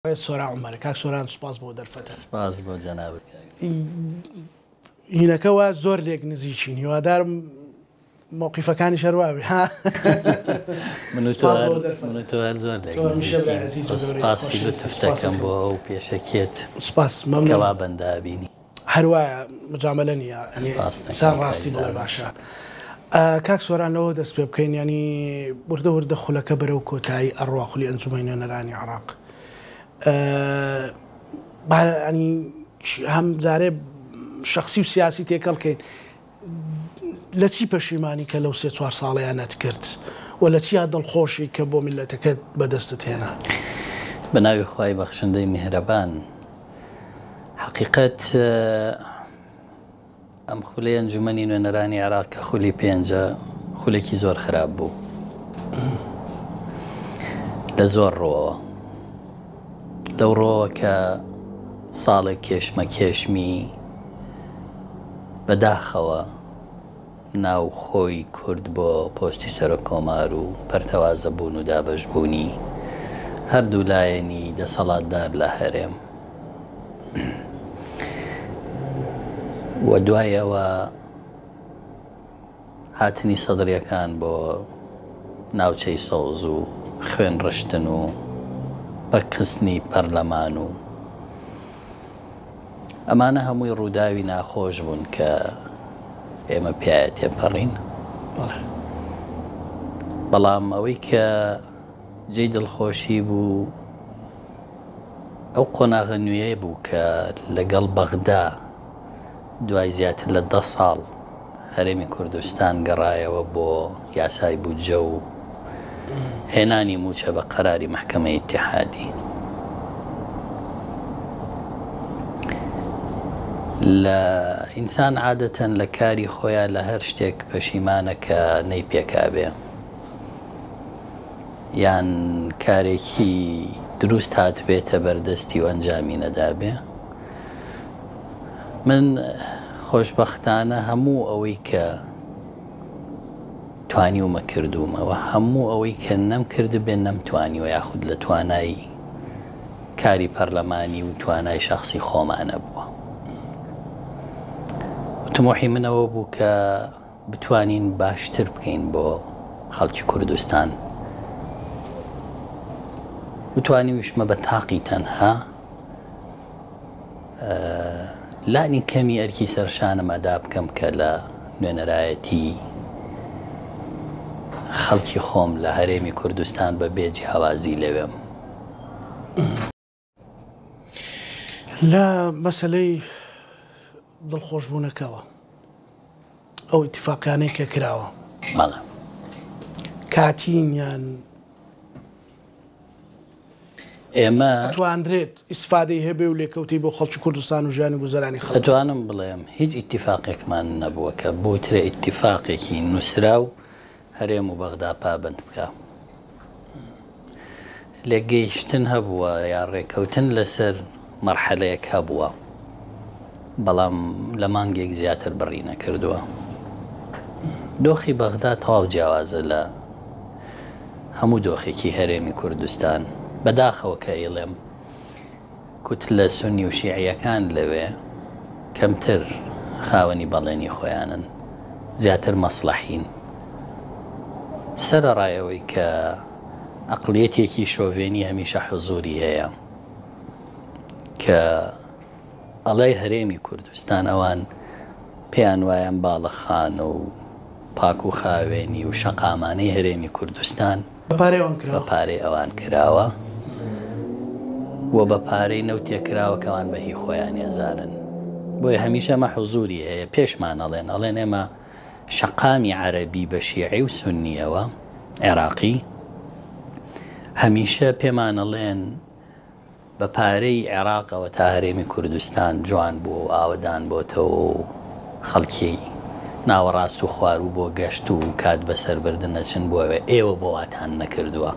سۆرا عومەر کاک سۆران سوپاس بۆ دەرفەتە. سپاس بۆ جەنابەت. هینەکەەوە زۆر لێک نزیکین هیوادارم مووقیفەکانی شەرواوی من تۆ هەر زۆر سپاسی بە تفتەکەم بۆ ئەو پێشەکێت سپاس مەمنەوە بەندابینی هەروایە مجاملە نییە سان ڕاستی بڵێ باشە. کاک سۆران لەوە دەست پێ بکەین ینی وردە وردە خولەکە بەرەو کۆتایی ئەڕوا خولی ئەنجومەی نوێنەرانی عێراق ینی هەم جارێ شخصی و سیاسی تێکەڵکەین لە چی پەشیمانی کە لەو 3-4 ساڵەیان نەتکرد و لە چیا دڵخۆشی کە بۆ میلەتەکەت بەدەستت هێنا؟ بە ناوی خوای بەخشندەی میهرەبان حقیقەت ئەم خولەی ئەنجومەنی نوێنەرانی عێراق کە خولی پێنجە خولێکی زۆر خراپ بوو لە زۆر ڕۆوە لەو ڕۆوە کە ساڵێک کێشمە کێشمی بەداخەوە ناو خۆی کورد بۆ پۆستی سەرۆک کۆمار و پەرتەوازە بوون و دابەشبوونی هەردوو لایەنی دەسەڵاتدار لە هەرێم و دوای ئەوە هاتنی سەدرەکان بۆ ناوچەی سەوز و خوێن ڕشتن و بەرخستنی پەرلەمان و ئەمانە هەمووی ڕووداوی ناخۆش بوون کە ئێمە پیاە تێپەڕین بەڵام ئەوەی کە جێی دڵخۆشی بوو ئەو قۆناغە نوێیە بوو کە لەگەڵ بەغدا دوای زیاتر لە 10 ساڵ هەرێمی کوردستان گەڕایەوە بۆ یاسای بودجە و هێنانی موچە بە قەراری محکەمەی ئیتیحادی لە ئینسان عادەتەن لە کاری خۆیان لە هەر شتێک پەشیمانە کە نەی پێکابێ یان کارێکی دروست هاتبێتە بەردەستی و ئەنجامی نەدابێ. من خۆشبەختانە هەموو ئەوەی کە توانی ومە کردومەوە هەموو ئەوەی کە نەمکرد بێ نەمتوانی و یاخود لە توانای کاری پەرلەمانی و توانای شخصی خۆمانە بووە. تمۆحی منەوە بوو کە بتوانین باشتر بکەین بۆ خەڵکی کوردستان بتوانی وشمە بە تاقی تەنها لانی کەمی ئەرکی سەرشانەمەدا بکەم کە لە نوێنەرایەتی خەڵکی خۆم لە هەرێمی کوردستان بە بێجی هەوازی لەوێم. لە مەسلەی دڵخۆشبوونەکەەوە ئەو ئیتیفاقیانەی کە کراوە مەڵە کاتینیان ئێمە توانرێت ئیسفادەی هەبێ و لێکەوتی بۆ خەڵکی کوردستان و ژیانی گوزەرانی خەڵک دەتوانم بڵێم هیچ ئیتیفاقێکمان نەبووە کە بۆترە ئیتیفاقێکی نووسرا و هەرێم و بەغدا پابند بکە. لێگەیشتن هەبووە یا ڕێکەوتن لەسەر مەرحەلەیەک هەبووە بەڵام لە مانگێک زیاتر بڕی نەکردووە. دۆخی بەغدا تەواو جیاوازە لە هەموو دۆخێکی هەرێمی کوردستان بەداخەوە کە ئێڵێم کوت لە سونی و شیعیەکان لەوێ کەمتر خاوەنی بەڵێنی خۆیانن زیاتر مەسلەحین سەرەڕایەوەی کە ئەقلیەتێکی شۆڤێنی هەمیشە حوزوری هەیە کە ئەڵێ هەرێمی کوردستان ئەوان پێیان وایەن باڵەخانە و پاک و خاوێنی و شەقامانەی هەرێمی کوردستان بە پارەی ئەوان کراوە و بە پارەی نەوتێکراوە کەوان بەهی خۆیان ێزانن بۆیە هەمیشە ئەمە حوزوری هەیە پێشمان ئەڵێن ئێمە شەقامی عەرەبی بە شیعی و سونیەوە عێراقی هەمیشە پێمانەڵێن بە پارەی عێراقەوە تا هەرێمی کوردستان جوان بوو ئاوەدان بۆتەوە و خەڵکی ناوەڕاست و خوار و بۆ گەشت و کات بەسەربردن نەچن بۆوێ ئێوە بۆ واتان نەکردووە.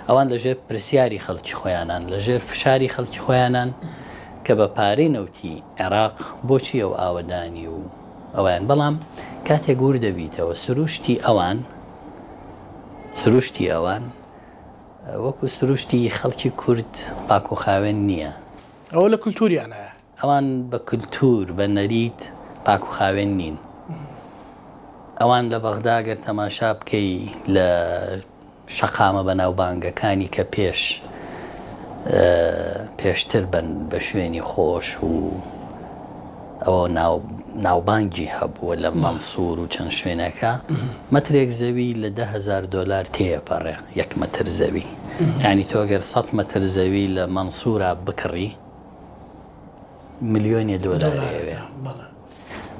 ئەوان لەژێر پرسیاری خەڵکی خۆیانان لەژێر فشاری خەڵکی خۆیانان کە بە پارەی نەوتی عێراق بۆچی ئەو ئاوەدانی و ئەویان بەڵام کاتێک گور دەبیتەوە سروشتی ئەوان وەکو سروشتی خەڵکی کورد پاک و خاوێن نییە. ئەوە لە کولتوریانە، ئەوان بە کولتور بە نەریت پاک و خاوێن نین. ئەوان لە بەغدا گەر تەماشا بکەی لە شەقامە بە ناوبانگەکانی کە پێشتر بن بە شوێنی خۆش و ئەوە ناوبانگی هەبووە لە مەنسوور و چەند شوێنەکە مەترێک زەوی لە $10,000 تێپەڕێ یەک مەتر زەوی. یعنی تۆ گەر 100 مەتر زەوی لە مەنسوورە بکڕی $1,000,000 ئەوێ.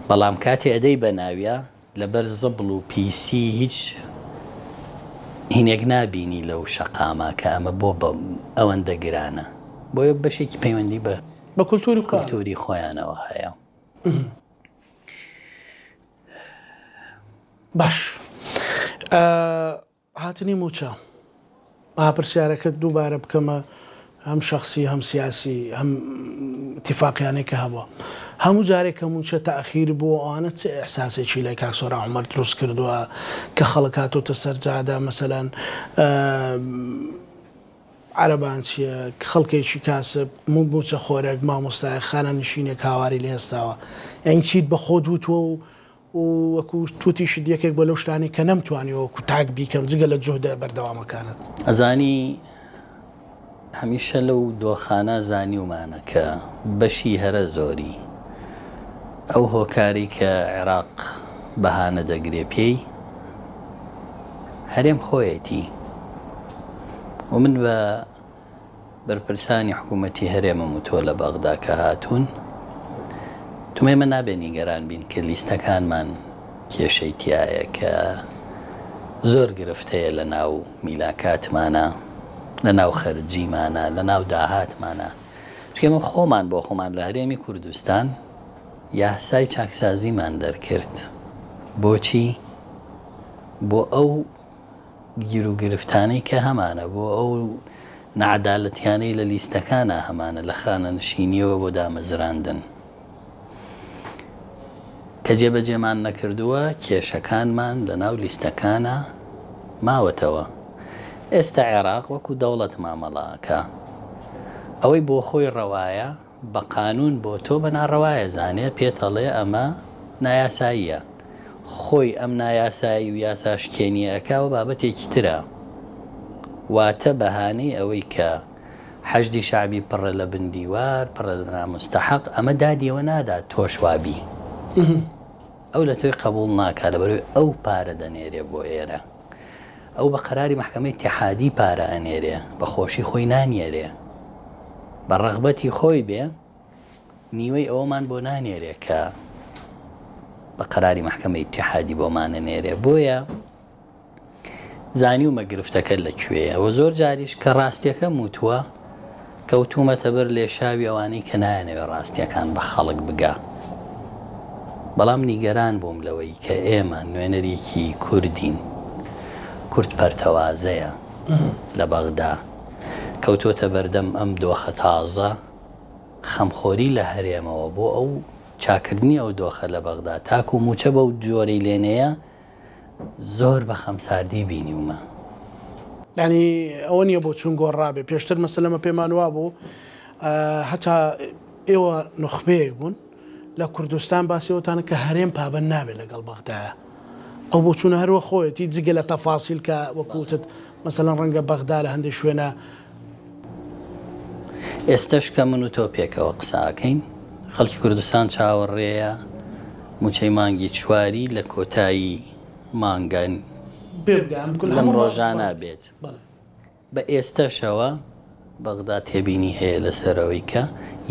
بەڵام کاتێ ئەدەی بە ناویە لەبەر زبڵ و پیسی هیچ هینێک نابینی لەو شەقامە کە ئەمە بۆ بە ئەوەندە گرانە، بۆیە بەشێکی پەیوەندی بە کولتوری خۆیانەوە هەیە. باش هاتنی موچە پرسیارەکەت دووبارە بکەمە، هەم شخصی هەم سیاسی هەم اتفاقیانێک کە هەبووە. هەموو جارێک کە موچە تەئخیر بۆ ئەوانە چ ئەحساسێکی لای کاک سۆرا عومەر دروست کردووە کە خەڵک هاتۆتە سەرجادا مەسەلەن عەرەبان چییە خەڵکێکی کاسب موچە خۆرێک مامۆستای خانە نشینێک هاواری لێ هێستاوە، یعنی چیت بە خۆ دووتوە و وەکو توتیشت یەکێک بە لەو شتانی کە نەمتوانی وەکو تاک بیکەم جگە لە جوهدە بەردەوامەکانت. ئەزانی هەمیشە لەو دۆخانە زانیومانە کە بەشی هەرە زۆری ئەو هۆکاری کە عێراق بەهانە دەگرێ پێی هەرێم خۆیەتی. و من بە بەرپرسانی حکوومەتی هەرێمم و تۆ لە بەغدا کە هاتوون تومێمە نابێنی گەران بین کە لیستەکانمان کێشەی تایە کە زۆر گرفتەیە لە ناو میلاکاتمانە، لە ناو خەرجیمانە، لە ناو داهاتمانە. چکەمە خۆمان بۆ خۆمان لە هەرێمی کوردستان یاسای چاکسازیمان دەرکرد. بۆچی؟ بۆ ئەو گیر و گرفتانەی کە هەمانە، بۆ ئەو نەعەدالەتیانەی لە لیستەکانە هەمانە لە خانە نشینیەوە بۆ دامەزراندن کە جێبەجێمان نەکردووە کێشەکانمان لە ناو لیستەکانە ماوەتەوە. ئێستا عێراق وەکو دەوڵەت مامەڵاکە ئەوەی بۆ خۆی ڕەوایە بە قانون بۆ تۆ بە ناڕەوایە زانێ پێتەڵێ ئەمە نایاساییە. خۆی ئەم نایاسایی و یاساشکێنیەکەوە بابەتێکی ترە، واتە بەهانەی ئەوەی کە حەشدی شعبی پڕە لە بندیوار پڕە لە نامستەحەق ئەمە دادیەوە نادات تۆشوابی ئەو لە تۆی قبول ناکات لەبەرەوەی ئەو پارە دەنێرێ بۆ ئێرە، ئەو بە قەراری محکەمەی اتحادی پارە ئەنێرێ، بە خۆشی خۆی نانێرێ، بە ڕەغبەتی خۆی بێ نیوەی ئەوەمان بۆ نانێرێ کە بە قەراری محکەمەی اتحادی بۆمانە نێرێ. بۆیە زانی و مەگرفتەکە لەکوێیە و زۆر جاریش کە ڕاستیەکە موتووە کەوتومەتە بەر لێ شاوی ئەوانەی کە نایەنەوێ ڕاستیەکان بە خەڵک بگا. بەڵام نیگەران بووم لەوەی کە ئێمە نوێنەرێکی کوردین، کورد پەرتەوازەیە لە بەغدا کەوتۆتە بەردەم ئەم دۆخە تازە خەمخۆری لە هەرێمەوە بۆ ئەو چاکردنی ئەو دۆخە لە بەغدا تاکو و موچە بەو جۆرەی لێنەیە زۆر بە خەمساردی بینیومە. ینی ئەوە نییە بۆ چون گۆڕابێ پێشتر مەسەلەمە پێمان وا بوو هەتا ئێوە نخبەیەک بوون لە کوردستان باسیەوەتانە کە هەرێم پابەند نابێت لەگەڵ بەغدایە، ئەو بۆ چوونە هەروە خۆیەتی جگە لە تەفاسیل کە وەکوتت مەسەلەن ڕەنگە بەغدا لە هەندێک شوێنە. ئێستش کە من و تۆ پێکەوە قساکەین خەڵکی کوردستان چاوەڕێیە موچەی مانگی چواری لە کۆتایی مانگان لەم ڕۆژانە بێت. بە ئێستەشەوە بەغدا تێبینی هەیە لەسەرەوەی کە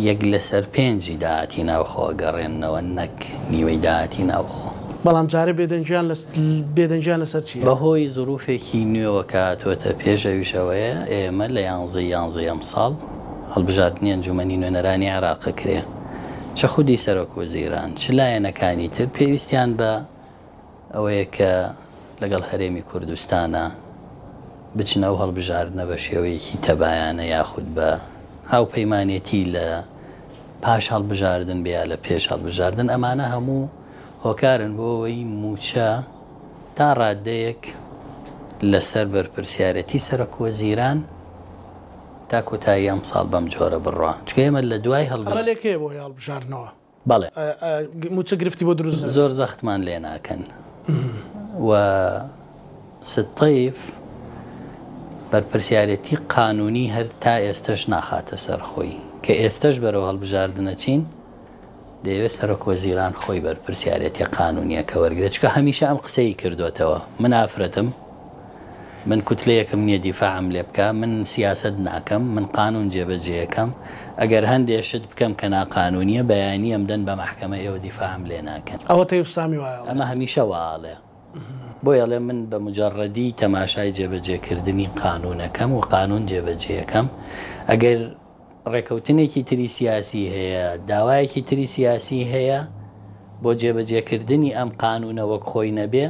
یەک لەسەر 5 داهاتی ناوخۆ گەڕێنەوە نەک نیوەی داهاتی ناوخۆ. بەڵام جارە بێدەنجیان لەسەر چی؟ بەهۆی زروفێکی نوێوە کاتۆتە پێشەویشەوەیە ئێمە لە 11 ساڵ هەڵبژاردننی ئەنجومەنی نوێنەرانی عێراق کرێ، چە خودی سەرۆک وەزیران چ لایەنەکانی تر پێویستیان بە ئەوەیە کە لەگەڵ هەرێمی کوردستانە بچنە و هەڵبژاردنە بە شێوەیەکی تەبایانە یاخود بە هاوپەیمانێتی لە پاش هەڵبژاردن بیا لە پێش هەڵبژاردن. ئەمانە هەموو هۆکارن بۆ ئەوەی موچە تا ڕادەیەک لەسەر بەرپرسیارەتی سەرۆک وەزیران تا کۆتایی ئەم ساڵ بەم جۆرە بڕوا چکە ئێمە لە دوای هەڵبەلێکێ بۆ هەڵبژارنەوە بەڵێ موچە گرفتی بۆ دروست زۆر زەختمان لێ ناکەن و ستەیف بەرپرسیارەتی قانونی هەر تا ئێستش ناخاتە سەر خۆی کە ئێستش بەرەوە هەڵبژاردنەچین دەیەوێت سەرۆکوەزیران خۆی بەرپرسیارەتی قانونیە کە وەرگێت چکە هەمیشە ئەم قسەی کردوێتەوە من ئافرەتم من کوتلەیەکم نییە دیفاعم لێ بکە من سیاست ناکەم من قانون جێبەجێیەکەم ئەگەر هەندێک شت بکەم کە ناقانونیە بەیانی ئەمدەن بە محکەمە ئێوە دیفاعم لێ ناکەن ئەوە تەیف سامی وایە ئەمە هەمیشە واڵێ بۆیەڵێ من بە مجەڕەدی تەماشای جێبەجێکردنی قانونەکەم و قانون جێبەجێیەکەم ئەگەر ڕێکەوتنێکی تری سیاسی هەیە داوایەکی تری سیاسی هەیە بۆ جێبەجێکردنی ئەم قانونە وەک خۆی نەبێ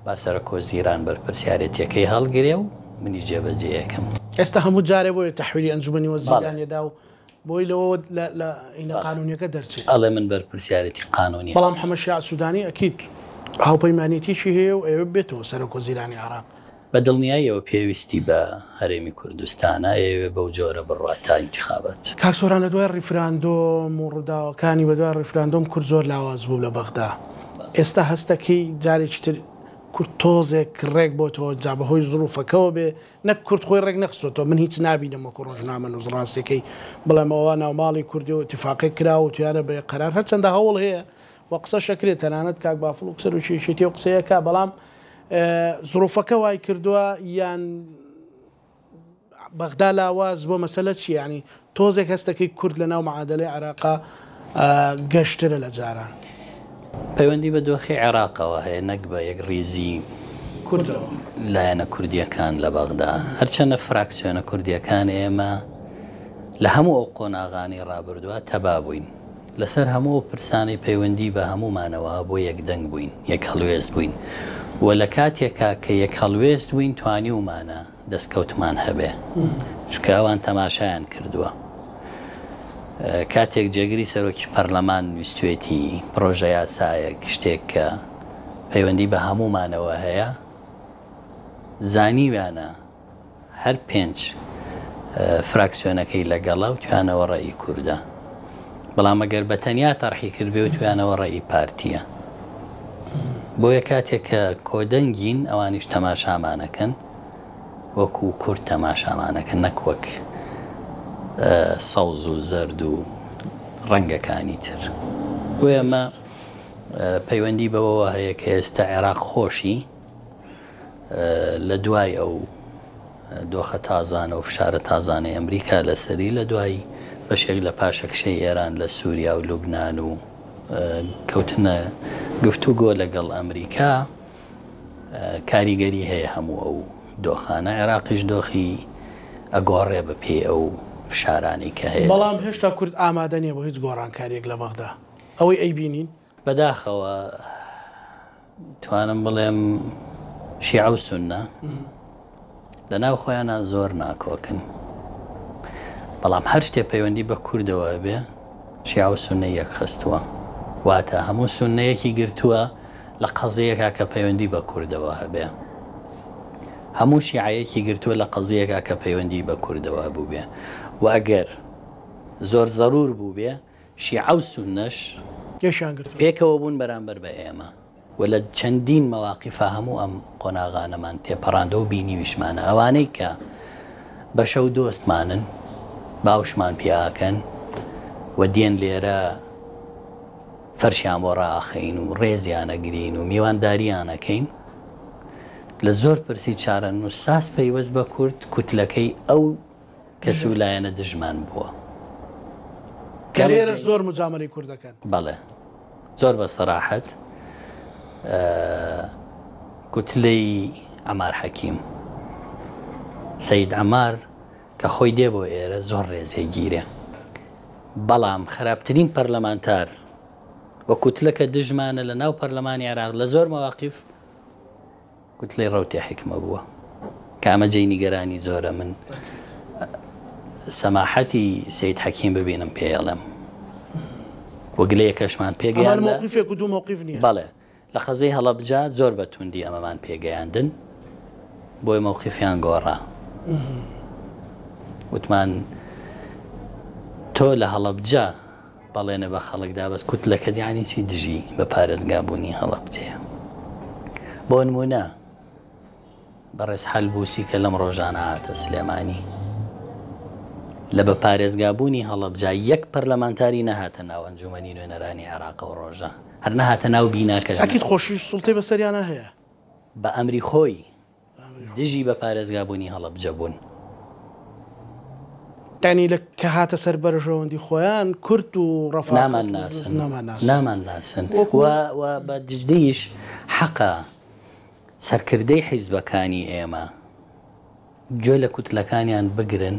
با سەرۆکوەزیران بەرپرسیارەتیەکەی هەڵگرێ و منی جێبەجێیەکەم ئێستا هەموو جارێ بۆیە تەحویلی ئەنجومەنی وەزیرانێدا و بۆی لەوە لە ئینە قانونیەکە دەرچێت ئەڵێ من بەرپرسیارەتی قانونی بەڵام هەمەشیع سوودانی ئەکید هاوپەیمانێتیشی هەیە و ئێوە بێتەوە سەرۆکوەزیرانی عێراق بە دڵنیاییەوە پێویستی بە هەرێمی کوردستانە ئێوێ بەو جۆرە بڕات تا انتخابات کاکسۆران لە دوای ڕیفراندۆم و ڕووداوەکانی بە دوای ڕیفراندۆم کورد زۆر لاواز بوو لە بەغدا ئێستا هەستەکەی جارێکی تر کورد تۆزێک ڕێک بۆتەوە جا بەهۆی زروفەکەەوە بێ نەک کورد خۆی ڕێک نەخستۆتەوە من هیچ نبینەوە ڕۆژنامە نووزڕاستەکەی بڵێم ئەوە ناوماڵی کوردی و اتفاقی کرا و توانە بە قەرار هەرچەندە هەوڵ هەیە و قسە شەکرێت تەنانەت کاک بافڵ و کسەر و چێشێتی و قسەیەکە بەڵام زروفەکە وای کردووە یان بەغدا لاواز بۆ مەسەلە چی ینی تۆزێک هەستەکەی کورد لە ناو معادلەی عێراقا گەشترە لە جاران پەیوەندی بە دۆخی عێراقەوە هەیە نەک بە یەک ڕیزی کوردەوە لایەنە کوردیەکان لە بەغدا هەرچەنە فراکسیۆنە کوردیەکان ئێمە لە هەموو ئەو قۆناغانی ڕابردووە تەبا بووین لەسەر هەموو پرسانی پەیوەندی بە هەمومانەوە بۆ یەکدەنگ بووین یەک هەڵوێست بووین و لە کاتێکا کە یەک هەڵوێست بووین توانی ومانە دەستکەوتمان هەبێ چکە ئەوان تەماشایان کردووە کاتێک جێگری سەرۆکی پەرلەمان نووسێتی پرۆژە یاسایەک شتێک کە پەیوەندی بە هەمومانەوە هەیە زانیویانە هەر 5 فراکسیۆنەکەی لەگەڵا و توانەوە ڕێی کووردە بەڵام ئەگەر بە تەنیا تەرحی کردبێ و توانەوە ڕێی پارتیە بۆیە کاتێک کە کۆدەنگین ئەوانیش تەماشامانەکەن وەکو کورد تەماشامانەکە نەک وەک سەوز و زەرد و ڕەنگەکانی تر بۆ ئێمە پەیوەندی بەوەوە هەیە کە ئێستا عێراق خۆشی لە دوای ئەو دۆخە تازانە و فشارە تازانەی ئەمریکا لەسەری لە دوای بەشێک لە پاشەکشەی ئێران لە سووریا و لوبناان و کەوتنە گفتوگۆ لەگەڵ ئەمریکا کاریگەری هەیە هەموو ئەو دۆخانە عێراقیش دۆخی ئەگۆڕێ بە پێ ئەو فشارانی کە هەیە بەڵام هێشتا کورد ئامادە نیە بۆ هیچ گۆڕانکاریەک لە بەغدا ئەوەی ئەیبینین بەداخەوە توانم بڵێم شیعە و سونە لە ناو خۆیانە زۆر ناکۆکن بەڵام هەر شتێ پەیوەندی بە کوردەوە بێ شیعە و سونە یەک خستووە واتە هەموو سونەیەکی گرتووە لە قەزەیەکا کە پەیوەندی بە کوردەوە هەبێ هەموو شیعەیەکی گرتووە لە قەزەیەکا کە پەیوەندی بە کوردەوە بوو بێ و ئەگەر زۆر زەرور بوو بێ شیعە و سونەش پێکەوە بوون بەرامبەر بە ئێمە و لە چەندین مەواقیفە هەموو ئەم قۆناغانەمان تێپەڕاندە و بینیویشمانە ئەوانەی کە بەشە و دۆستمانن باوشمان پیاکەن و دێن لێرە فەرشیان بۆ ڕاخەین و ڕێزیانەگرین و میوانداریانەکەین لە زۆر پرسی چارە نووساس پەیوەست بە کورد کوتلەکەی ئەو کەس و لایەنە دژمان بووە کارێرش زۆر مجامەری کوردەکەن بەڵێ زۆر بە سەراحەت کوتلەی عەمار حەکیم سەید عەمار کە خۆی دێ بۆ ئێرە زۆر ڕێزێگیرێ بەڵام خراپترین پەرلەمانتار وە کوتلەکە دژمانە لە ناو پەرلەمانی عێراق لە زۆر مەواقیف کوتلەی ڕەوتێ حیکمە بووە کە ئەمە جێی نیگەرانی زۆرە من سەماحەتی سەید حەکیم ببینم پێڵم وەگلەیە کەشمان پێگەیان بەڵێ لە خەزەی هەڵەبجا زۆر بە توندی ئەمەمان پێگەیاندن بۆی مەوقیفیان گۆڕا وتمان تۆ لە هەڵەبجە بەڵێنە بە خەڵکدا بەس کوتلەکەت یعنی چی دژی بە پارێزگابوونی هەڵەبجەیە. بۆ نمونە بەڕێز حەلبووسی کە لەم ڕۆژانە هاتە سلێمانی لە بە پارێزگابوونی هەڵەبجە یەک پەرلەمانتاری نەهاتە ناو ئەنجومەنی نوێنەرانی عێراق و ڕۆژە، هەر نەهاتە ناو بیناکەش. ئەکید خۆشیش سوڵتەی بەسەریانە هەیە بە ئەمری خۆی دژی بە پارێزگابوونی هەڵەبجە بوون. یعنی لە کە هاتە سەر بەرژەوەندی خۆیان کورد و ڕەفاقەت نامان ناسن و بە دژدەیش حەقا سەرکردەی حیزبەکانی ئێمە گوێ لە کوتلەکانیان بگرن،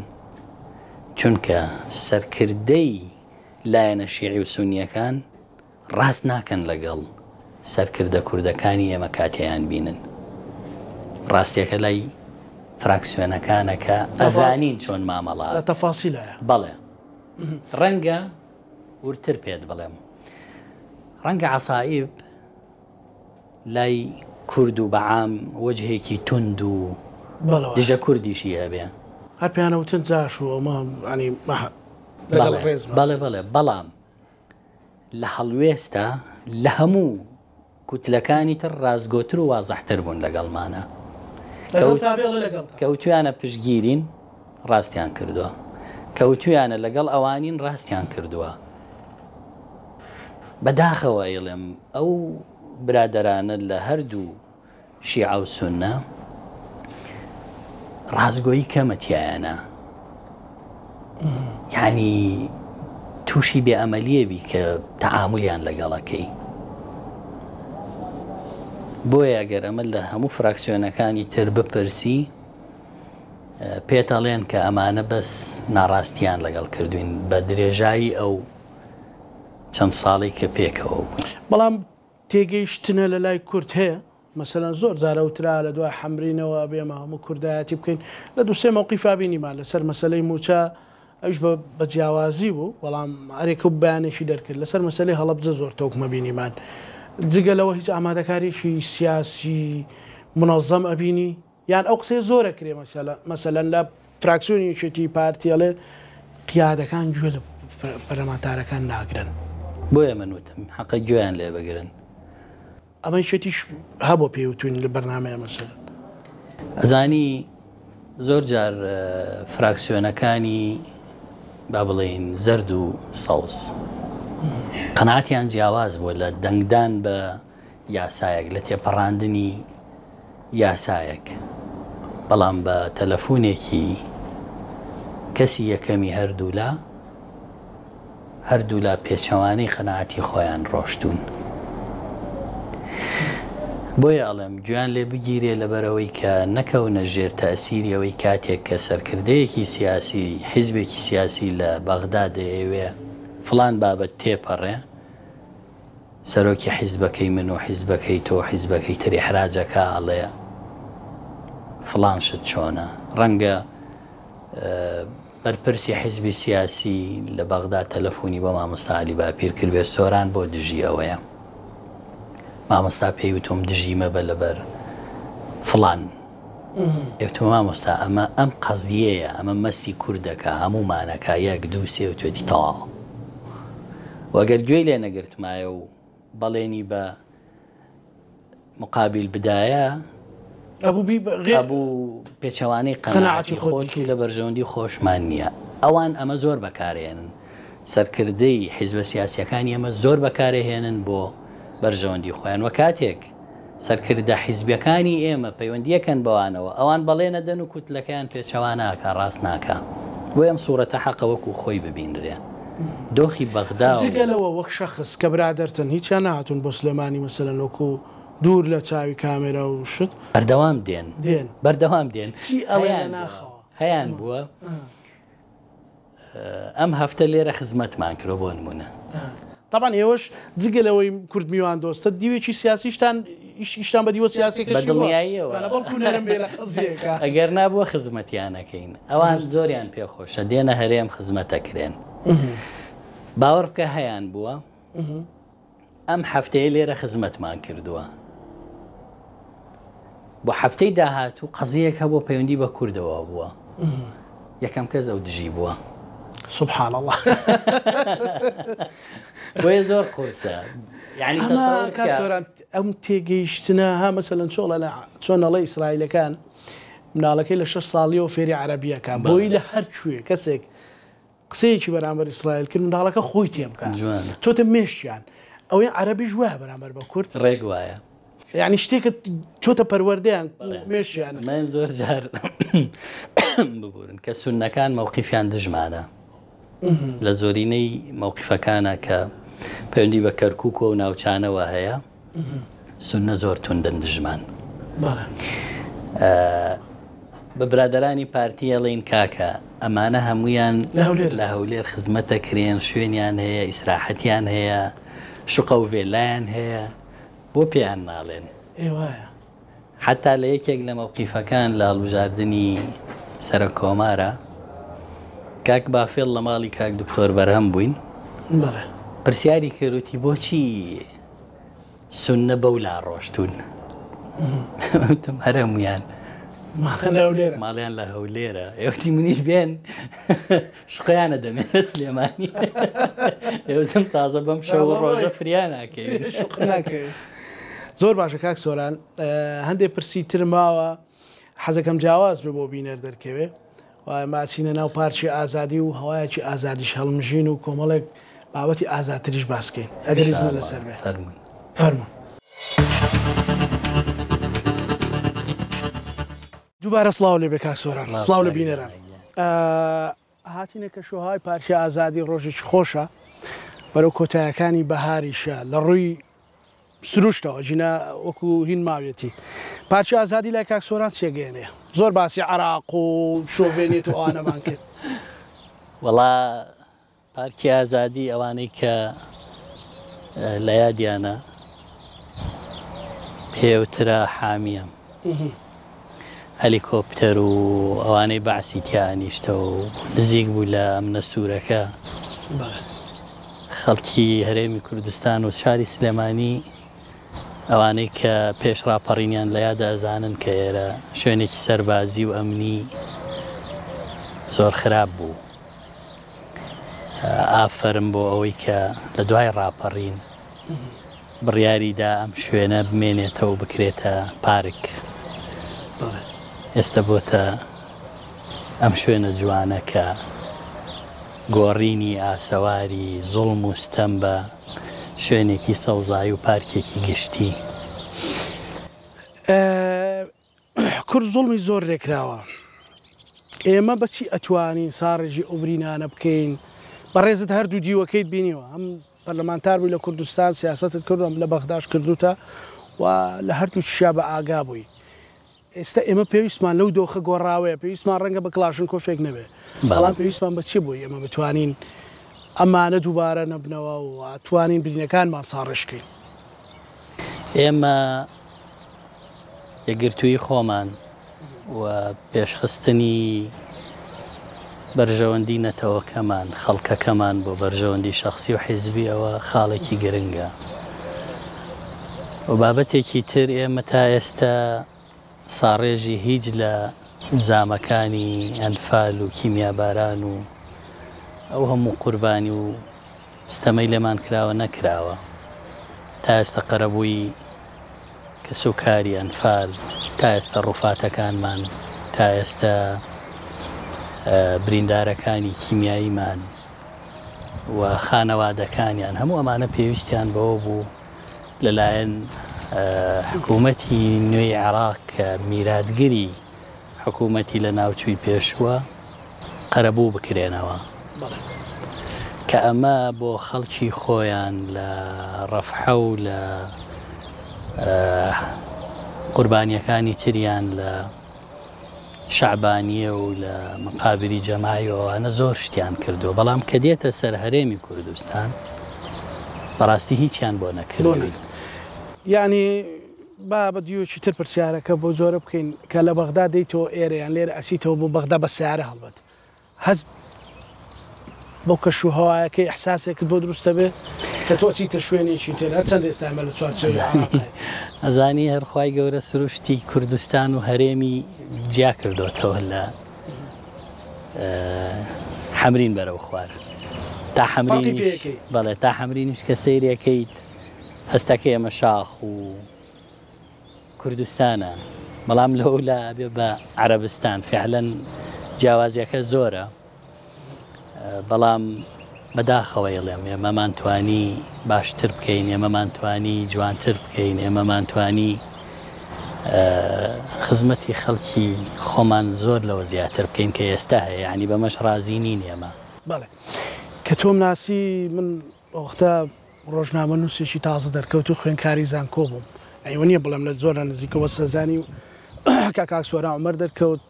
چونکە سەرکردەی لایەنە شیعی و سونیەکان ڕاست ناکەن لەگەڵ سەرکردە کوردەکانی ئێمە کاتیان بینن. ڕاستیەکە لای فراکسیۆنەکانە کە ئەزانین چۆن مامەڵات تەفاسیلایە. بەڵێ ڕەنگە ورتر پێت بڵێم، ڕەنگە عەسائیب لای کورد و بەعام وەجهێکی تند و دژە کوردیشی هەبێ، هەر پیانەوتن جاش و ئەمە بەڵێ بەڵام لە هەڵوێستە لە هەموو کوتلەکانی تر ڕازگۆتر و وازەحتر بوون لەگەڵمانە، کەوتویانە پشتگیرین ڕاستیان کردووە، کەوتویانە لەگەڵ ئەوانین ڕاستیان کردووە. بەداخەوە ئێڵێم ئەو برادەرانە لە هەردوو شیعە و سونە ڕازگۆیی کەمەتیایەنە، یعنی تووشی بێئەمەلیە بی کە تەعاملیان لەگەڵەکەی. بۆیە ئەگەر ئەمە لە هەموو فراکسیۆنەکانی تر بپرسی پێتەڵێن کە ئەمانە بەس ناڕاستیان لەگەڵ کردوین بە درێژایی ئەو چەند ساڵی کە پێکەوە بوون. بەڵام تێگەیشتنە لە لای کورد هەیە، مەسەلەن زۆر جارەوترا لە دوای حەمرینەوە بێمە هەموو کوردایەتی بکەین، لە دووسێ مەوقیفا بینیمان لەسەر مەسەلەی موچە ئەوش بە جیاوازی بوو، بەڵام هەرێکە بەیانێکی دەرکرد لەسەر مەسەلەی هەڵەبجە زۆر تەوکمە بینیمان. جگە لەوە هیچ ئامادەکاریشی سیاسی منەظەم ئەبینی یان ئەو قسەی زۆرە کرێ مەسەلەن لە فراکسیۆنیشێتی پارتیەڵێ قیادەکان گوێ لە پەرلەمانتارەکان ناگرن. بۆیە من وتم حەقە گوێیان لێ بگرن. ئەمە شێتیش هەبوو پێوتونی لە بەرنامەیە مەسەلەن. ئەزانی زۆر جار فراکسیۆنەکانی با بڵێین زەرد و سەوز قەناعەتیان جیاواز بووە لە دەنگدان بە یاسایەک، لە تێپەڕاندنی یاسایەک، بەڵام بە تەلەفۆنێکی کەسی یەکەمی هەردوو لا پێچەوانەی قەناعەتی خۆیان ڕۆشتون. بۆیە ئەڵێم گویان لێ بگیرێ لەبەرەوەی کە نەکەونە ژێر تەئسیری ئەوەی کاتێک کە سەرکردەیەکی سیاسی حیزبێکی سیاسی لە بەغدا دەیەوێ فلان بابەت تێپەڕێ، سەرۆکی حیزبەکەی من و حیزبەکەی تۆ حیزبەکەی تری حراجەکە ئەڵێ فلان شت چۆنە. ڕەنگە بەرپرسی حیزبی سیاسی لە بەغدا تەلەفۆنی بە مامۆستا عەلی باپیر کرد بێ سۆران بۆ دژی ئەوەیە، مامۆستا پێیوتم دژیمە بە لەبەر فلان، ئێوتم مامۆستا ئەمە ئەم قەزیەیە، ئەمە مەسی کوردەکە هەموومانەکە یەک دوو سێ و توێتی تەواو. وەگەر گوێی لێ نەگرتمایە و بەڵێنی بە مقابل بدایە هەبوو پێچەوانەی قەناعەتی خۆتی لە بەرژەوەندی خۆشمان نییە. ئەوان ئەمە زۆر بەکارهێنن، سەرکردەی حیزبە سیاسیەکانی ئەمە زۆر بەکارهێنن بۆ بەرژەوەندی خۆیان، وە کاتێک سەرکردە حیزبیەکانی ئێمە پەیوەندیەکەن بەوانەوە ئەوان بەڵێنە دەن و کوتلەکەیان پێچەوان ناکە، ڕاست ناکە. بۆ ئەم سوورەتە حەقە وەکو خۆی ببینرێ. دۆخی بەغدا جگەلەوە وەک شەخص کە برادەرتن هیچیان نهاتون بۆ سلێمانی مەسەلەن وەکو دوور لە چاوی کامێرە و شت بەردەوام بەردەوام دێن هەیان بووە. ئەم هەفتە لێرە خزمەتمان کرۆ بۆ نمونە. طبعا ئێوەش جگەلەوەی کورد میوان دۆستە دیوێکی سیاسیشتان ئیشتان بە دیوە سیاسیەکەش بەدڵنیاییەوە ئەگەر نابووە خزمەتیانەکەین. ئەوان زۆریان پێخۆشە دێنە هەرێم خزمەتەکرێن. باوەڕ بکە هەیان بووە ئەم هەفتەیە لێرە خزمەتمان کردووە، بۆ هەفتەی داهاتوو قەزیەک هەبوو پەیوەندی بە کوردەوە بووە، یەکەم کەس ئەو دژی بووە. سبحان الله. بۆیە زۆر قورسە. یعنی کاسۆران ئەم تێگەیشتنە ها مەسەلەن چۆن ئەڵێ ئیسرائیلەکان مناڵەکەی لە 6 ساڵیەوە فێری عەرەبیەکە بۆی لە هەر کوێ کەسێک قسەیەکی بەرامبەر ئیسرائیل کرد منداڵەکە خۆی تێ بکات چۆتە مێشتیان ئەوەی عەرەبیش وایە بەرامبەر بە کورد ڕێک وایە. یعنی شتێکە چۆتە پەروەردەیان مێشیان. من زۆر جار ببورن کە سوننەکان مووقیفیان دژمانە لە زۆرینەی مووقیفەکانە کە پەیوەندی بە کەرکووک و ناوچانەوە هەیە سوننە زۆر توندن دژمان. بە برادرانی پارتی ئەڵێن کاکە ئەمانە هەمویان لە هەولێر خزمەتەکرێن شوێنیان هەیە ئیسراحەتیان هەیە شوقە و vێلایان هەیە بۆ پێیان ناڵێن. حتا لە یەکێک لە مووقیفەکان لە هەڵبژاردننی سەرە کۆمارە کاک بافێڵ لە ماڵی کاک دکتۆر بەرهەم بووین پرسیاری کردوتی بۆچی سوننە بەو لا ڕۆشتون هەرەمویان ماڵیان لە هەولێرە ئێوەتی منیش بێن شقیانە دەمێنە سلێمانی ئێوەتم تازە بەم شەو ڕۆژە فریان ناکەوێت. زۆر باشە کاک سۆران هەندێک پرسی تر ماوە حەزەکەم جیاواز بێ بۆ بینەر دەرکەوێ وای ماچینە ناو پارچی ئازادی و هەوایەکی ئازادیش هەڵمژین و کۆمەڵێک بابەتی ئازادتریش باسکەین ئەگەریزنە لەسەر بێ. فەرمون. دووبارە سڵاو لێ بێ کاک سۆران. سڵاو لە بینەران. هاتینە کە شۆهای پارچی ئازادی ڕۆژێکی خۆشە بەرەو کۆتایەکانی بەهاریشە لە ڕووی سروشتەوە جینە وەکو هین ماوێتی پارچی ئازادی لای کاک سۆران چێگەێنێ زۆر باسی عراق و شۆڤێنێت و ئەوانەمان کرد. وەڵا پارکی ئازادی ئەوانەی کە لە یادیانە پێوترە حامیەم هەلیکۆپتەر و ئەوانەی باسی تیانیشتە و نزیک بوو لە ئەمنە سوورەکە خەڵکی هەرێمی کوردستان و شاری سلێمانی ئەوانەی کە پێش ڕاپەڕینیان لە یادە ئەزانن کە ئێرە شوێنێکی سەربازی و ئەمنی زۆر خراپ بوو. ئافرم بۆ ئەوەی کە لە دوای ڕاپەڕین بڕیاریدا ئەم شوێنە بمێنێتەوە بکرێتە پارک. ئێستا بۆتە ئەم شوێنە جوانە کە گۆڕینی ئاسەواری زوڵم و ستەم بە شوێنێکی سەوزایی و پارکێکی گشتی. کورد زوڵمی زۆر ڕێکراوە ئێمە بەچی ئەتوانین ساڕێژی ئۆبرینانە بکەین بەڕێزت هەردوو دیوەکەیت بینیوە ئەم پەرلەمانتار بووی لە کوردستان سیاستت کردم لە بەغداش کردوتە و لە هەردوو شیا بە ئاگا بووی. ئێستا ئێمە پێویستمان لەو دۆخە گۆڕاوەیە پێویستمان ڕەنگە بە کلاشن کۆفێک نەبێ بەڵام پێویستمان بەچی بووی ئێمە بتوانین ئەمانە دووبارە نەبنەوە و توانین برینەکانمان ساڕشکەین. ئێمە یەکگرتووی خۆمان و پێشخستنی بەرژەوەندی نەتەوەکەمان خەڵکەکەمان بۆ بەرژەوەندی شەخسی و حیزبی ئەوە خاڵێکی گرنگە و بابەتێکی تر ئێمە تا ئێستا ساڕێژی هیچ لە زامەکانی ئەنفال و کیمیاباران و ئەو هەموو قوربانی و ستەمەی لێمان کراوە نەکراوە تا ئێستا قەرەبووی کە سوکاری ئەنفال تا ئێستا ڕووفاتەکانمان تا ئێستا بریندارەکانی کیمیاییمان و خانەوادەکانیان هەموو ئەمانە پێویستیان بەوە بوو لەلایەن حکوومەتی نوێی عێراق کە میراتگری حکوومەتی لە ناوچووی پێشووە قەرەبوو بکرێنەوە کە ئەمە بۆ خەڵکی خۆیان لە ڕەفحە و لە قوربانیەکانی تریان لە شعبانیە و لە مقابری جەماعیەوەوانە زۆر شتیان کردو بەڵام کە دێتە سەر هەرێمی کوردستان بەڕاستی هیچیان بۆ نەکردوی. یعنی با بە دیوەکی تر پرسیارەکە بۆ زۆرە بکەین کە لە بەغدا دەیتەوە ئێرەیان لێرە ئەسیتەوە بۆ بەغدا بە سیارە هەڵبەت هەز بۆ کەشوهەوایەکەی ئەحساسێکت بۆ دروستە بێ کە تۆ چیتە شوێنێکی تر چەند ئێستامە لە چوارچێوەی ئەزانی هەرخوای گەورە سروشتی کوردستان و هەرێمی جیا کردوتەوە لە حەمرین بەرەو خوار تا حەمرینیش بەڵێ تا حەمرینیش کە سەیرەکەیت هەستەکە ئێمە شاخ و کوردستانە بەڵام لەولا بێ بە عەرەبستان فعلەن جیاوازیەکە زۆرە بەڵام بەداخەوە ئێڵێم ئێمەمانتوانی باشتر بکەین ئێمەمانتوانی جوانتر بکەین ئێمەمانتوانی خزمەتی خەڵکی خۆمان زۆر لەوە زیاتر بکەین کە ئێستا هەیە یعنی بەمەش رازی نین ئێمە بەڵێ کە تۆم ناسی من وەختە ڕۆژنامە نووسێکی تازە دەرکەوت و خوێنکاری زانکۆ بووم ئەیوە نییە بڵێم لە زۆرە نزیکەوە سەزانی و کاک سۆرا عومەر دەرکەوت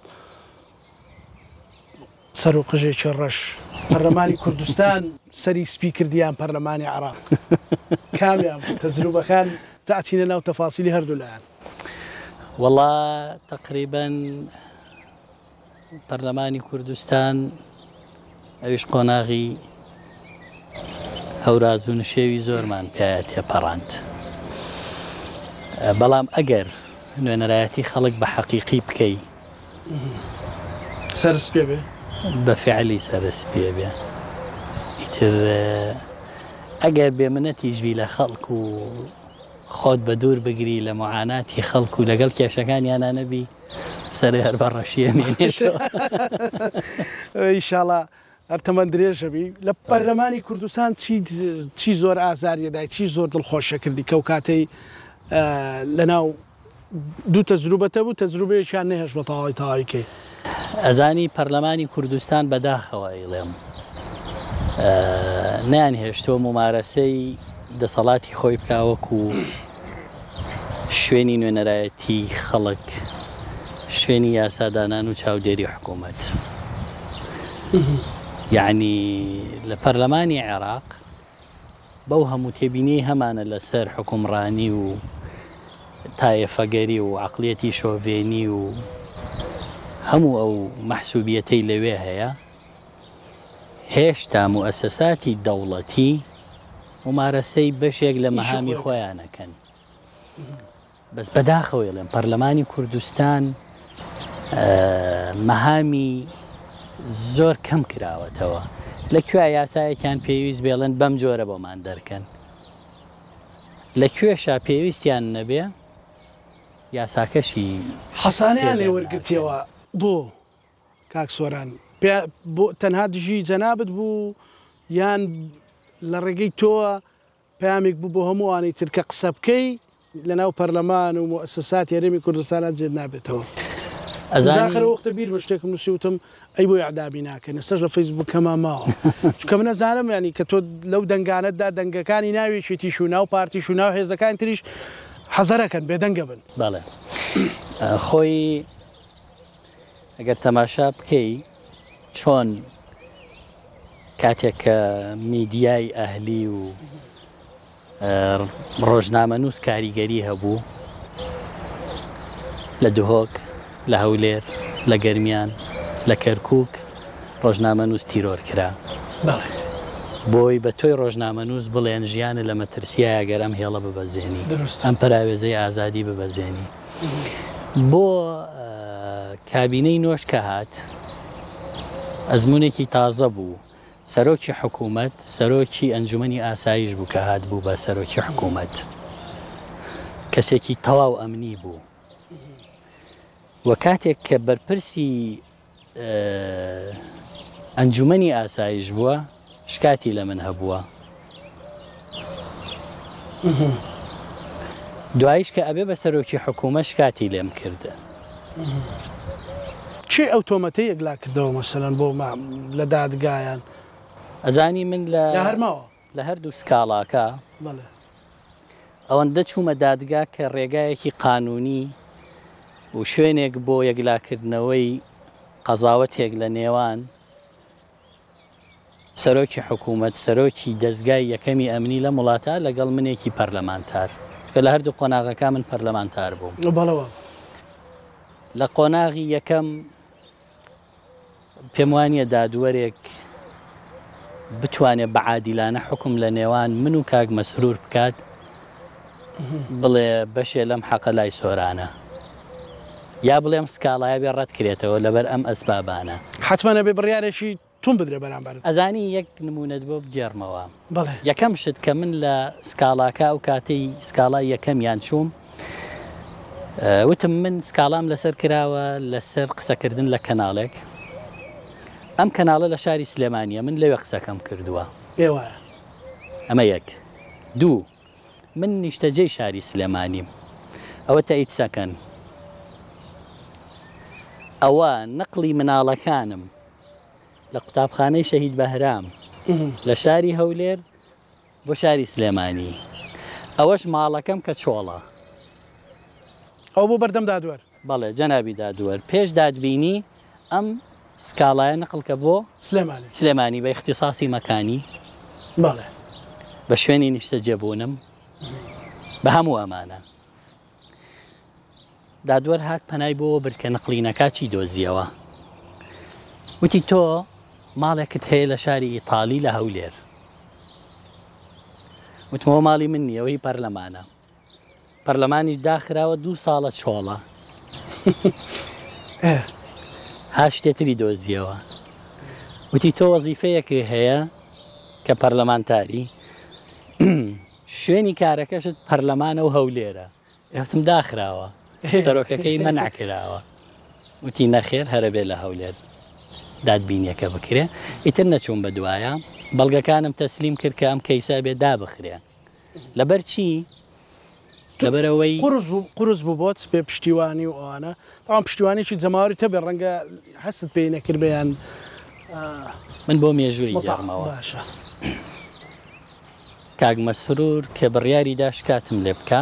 سەر و قژێکی ڕەش پەرلەمانی کوردستان سەری سپی کردیان پەرلەمانی عێراق کامیان تەجروبەکان جاچینە ناو تەفاسیلی هەردوو لایەن والله تقریبا پەرلەمانی کوردستان ئەویش قۆناغی هەوراز و نشێوی زۆرمان پێایە تێپەڕاند بەڵام ئەگەر نوێنەرایەتی خەڵک بە حەقیقی بکەی سەرس پێ بێ بە فعلی سەرس پێ بێ ئیتر ئەگەر بێمنەتیژبی لە خەڵک و خۆت بە دوور بگری لە معاناتی خەڵک و لەگەڵ کێشەکانیانە نەبی سەرێ هەر بە ڕەشیێنێنێتەوە ئینشاڵڵا هەرتەمەند درێژەبی لە پەرلەمانی کوردستان چی زۆر ئازاریەدای چی زۆر دڵخۆشە کردی کە و کاتەی لەناو دوو تەجروبەتە بوو تەجروبەیەکیان نەهێش بە تەواوی ئەزانی پەرلەمانی کوردستان بەداخەوە ئیڵێم نیان هێشتۆ ممارەسەی دەسەڵاتی خۆی بکاوەکو شوێنی نوێنەرایەتی خەڵک شوێنی یاسادانان و چاودێری حکوومەت یعنی لە پەرلەمانی عێراق بەو هەموو تێبینی هەمانە لەسەر حکومڕانی و تایەفەگەری و عەقڵیەتی شۆڤێنی و هەموو ئەو مەحسوبیەتەی لەوێ هەیە هێشتا موئەسەساتی دەوڵەتی ممارەسەی بەشێک لە مەهامی خۆیانەکەن بەس بەداخەوە ئێڵێم پەرلەمانی کوردستان مەهامی زۆر کەم کراوەتەوە لەکوێ یاسایەکیان پێویست بێڵێن بەم جۆرە بۆمان دەرکەن لەکوێشا پێویستیان نەبێ یاساکەشی حەسانیان لێ وەرگرتیەوە بۆ کاک سۆران بۆ تەنها دژی جەنابەت بوو یان لە ڕێگەی تۆوە پامێک بوو بۆ هەمووانەی ترکە قسە بکەی لەناو پەرلەمان و مؤسسات یاریمی کوردستانە جێت نابێتەوە ئەزاخر وەختە بیر بە شتێکم نووسیوتم ئەی بۆ عدابی ناکەن ئێستاش لە فەیسبوک کەما ماوە چکە من نەزانم ینی کە تۆ لەو دەنگانەتدا دەنگەکانی ناوێکێتیش و ناو پارتیش و ناو هێزەکان تریش حەزەرەکەن بێدەنگە بن بەڵێ خۆی ئەگەر تەماشا بکەی چۆن کاتێک کە میدیای ئەهلی و ڕۆژنامە نووس کاریگەری هەبوو لە دهۆک لە هەولێر لە گەرمیان لە کەرکووک ڕۆژنامە نووس تیرۆر کرا بۆی بە تۆی ڕۆژنامە نووس بڵێن ژیانە لە مەترسیایە گەرەم هێڵە ببەزێنی ئەم پراوێزەی ئازادی ببەزێنی بۆ کابینەی نۆش کە هات ئەزمونێکی تازە بوو سەرۆکی حکوومەت سەرۆکی ئەنجومەنی ئاسایش بوو کە هات بوو بە سەرۆکی حکوومەت کەسێکی تەواو ئەمنی بوو وە کاتێک کە بەرپرسی ئەنجومەنی ئاسایش بووە شکاتی لە من هەبووە دوایش کە ئەبێ بە سەرۆکی حکوومەت شکاتی لێم کردە چی ئەو تۆمەتەی یەکلا کردەوە مەسەلەن بۆ لە دادگایان ئەزانی من لە هەرماوە لە هەردوو سکاڵاکە ئەوەندە چوومە دادگا کە ڕێگایەکی قانونی و شوێنێک بۆ یەکلاکردنەوەی قەزاوەتێک لە نێوان سەرۆکی حکوومەت سەرۆکی دەستگای یەکەمی ئەمنی لە وڵاتە لەگەڵ منێکی پەرلەمانتار کە لە هەردوو قۆناغەکە من پەرلەمانتار بووم بەڵەوە لە قۆناغی یەکەم پێم وانیە دادوەرێک بتوانێت بە عادیلانە حکم لە نێوان من و کاک مەسرور بکات بڵێ بەشێ لەم حەقە لای سۆرانە یا بڵێم سکاڵایە بێ ڕەت کرێتەوە لەبەر ئەم ئەسبابانە حتممە نەبێ بڕیارێکی تون بدرێ بەرامبەر ئەزانی یەک نمونەت بۆ بگێڕمەوە بەڵێ یەکەم شت کە من لە سکاڵاکە و کاتەی سکاڵای یەکەمیان چووم وتم من سکاڵام لەسەر کراوە لەسەر قسەکردن لە کەناڵێک ئەم کەناڵە لە شاری سلێمانیە من لەوێ قسەکەم کردووە پێ وایە ئەمە یەک دوو من نیشتەجێی شاری سلێمانیم ئەوە تایید سەکەن ئەوە نەقلی مناڵەکانم لە قوتابخانەی شەهید بەهرام لە شاری هەولێر بۆ شاری سلێمانی ئەوەش ماڵەکەم کە چۆڵە ئەو بۆ بەردەم دادوەر بەڵێ جەنابی دادوەر پێش دادبینی ئەم سکاڵایە نەقلکە بۆ سلێمانی سلێمانی بە اختصاسی مەکانی بەڵێ بە شوێنی نیشتە جێبوونم بە هەموو ئەمانە دادوەر هات پەنای بۆ برکە نەقلینەکە چی دۆزیەوە وتی تۆ ماڵێکت هەیە لە شاری ئیتالی لە هەولێر وتمەوە ماڵی من نییەوەی پەرلەمانە پەرلەمانیش داخراوە 2 ساڵە چۆڵە ها شتێتری دۆزیەوە وتی تۆ وەزیفەیەکی هەیە کە پەرلەمانتاری شوێنی کارەکەشت پەرلەمانە و هەولێرە ئێوتم داخراوە سەرۆکەکەی مەنعکراوە وتی نەخێر هەرە بێ لە هەولێر دادبینیەکە بکرێ ئیتر نەچوون بە دوایە بەڵگەکانم تەسلیم کرد کە ئەم کەیسا بێ دابخرێ لەبەر چی؟ لەبەرەوەی قورس بوو بۆت بێ پشتیوانی و ئەوانە تاوان پشتیوانێکی جەماوەری تەبێ ڕەنگە حەست پێی نەکرد بەیان من بۆ مێژووی گەڕمەوە باشە کاک مەسرور کە بڕیاری دا شکاتم لێ بکە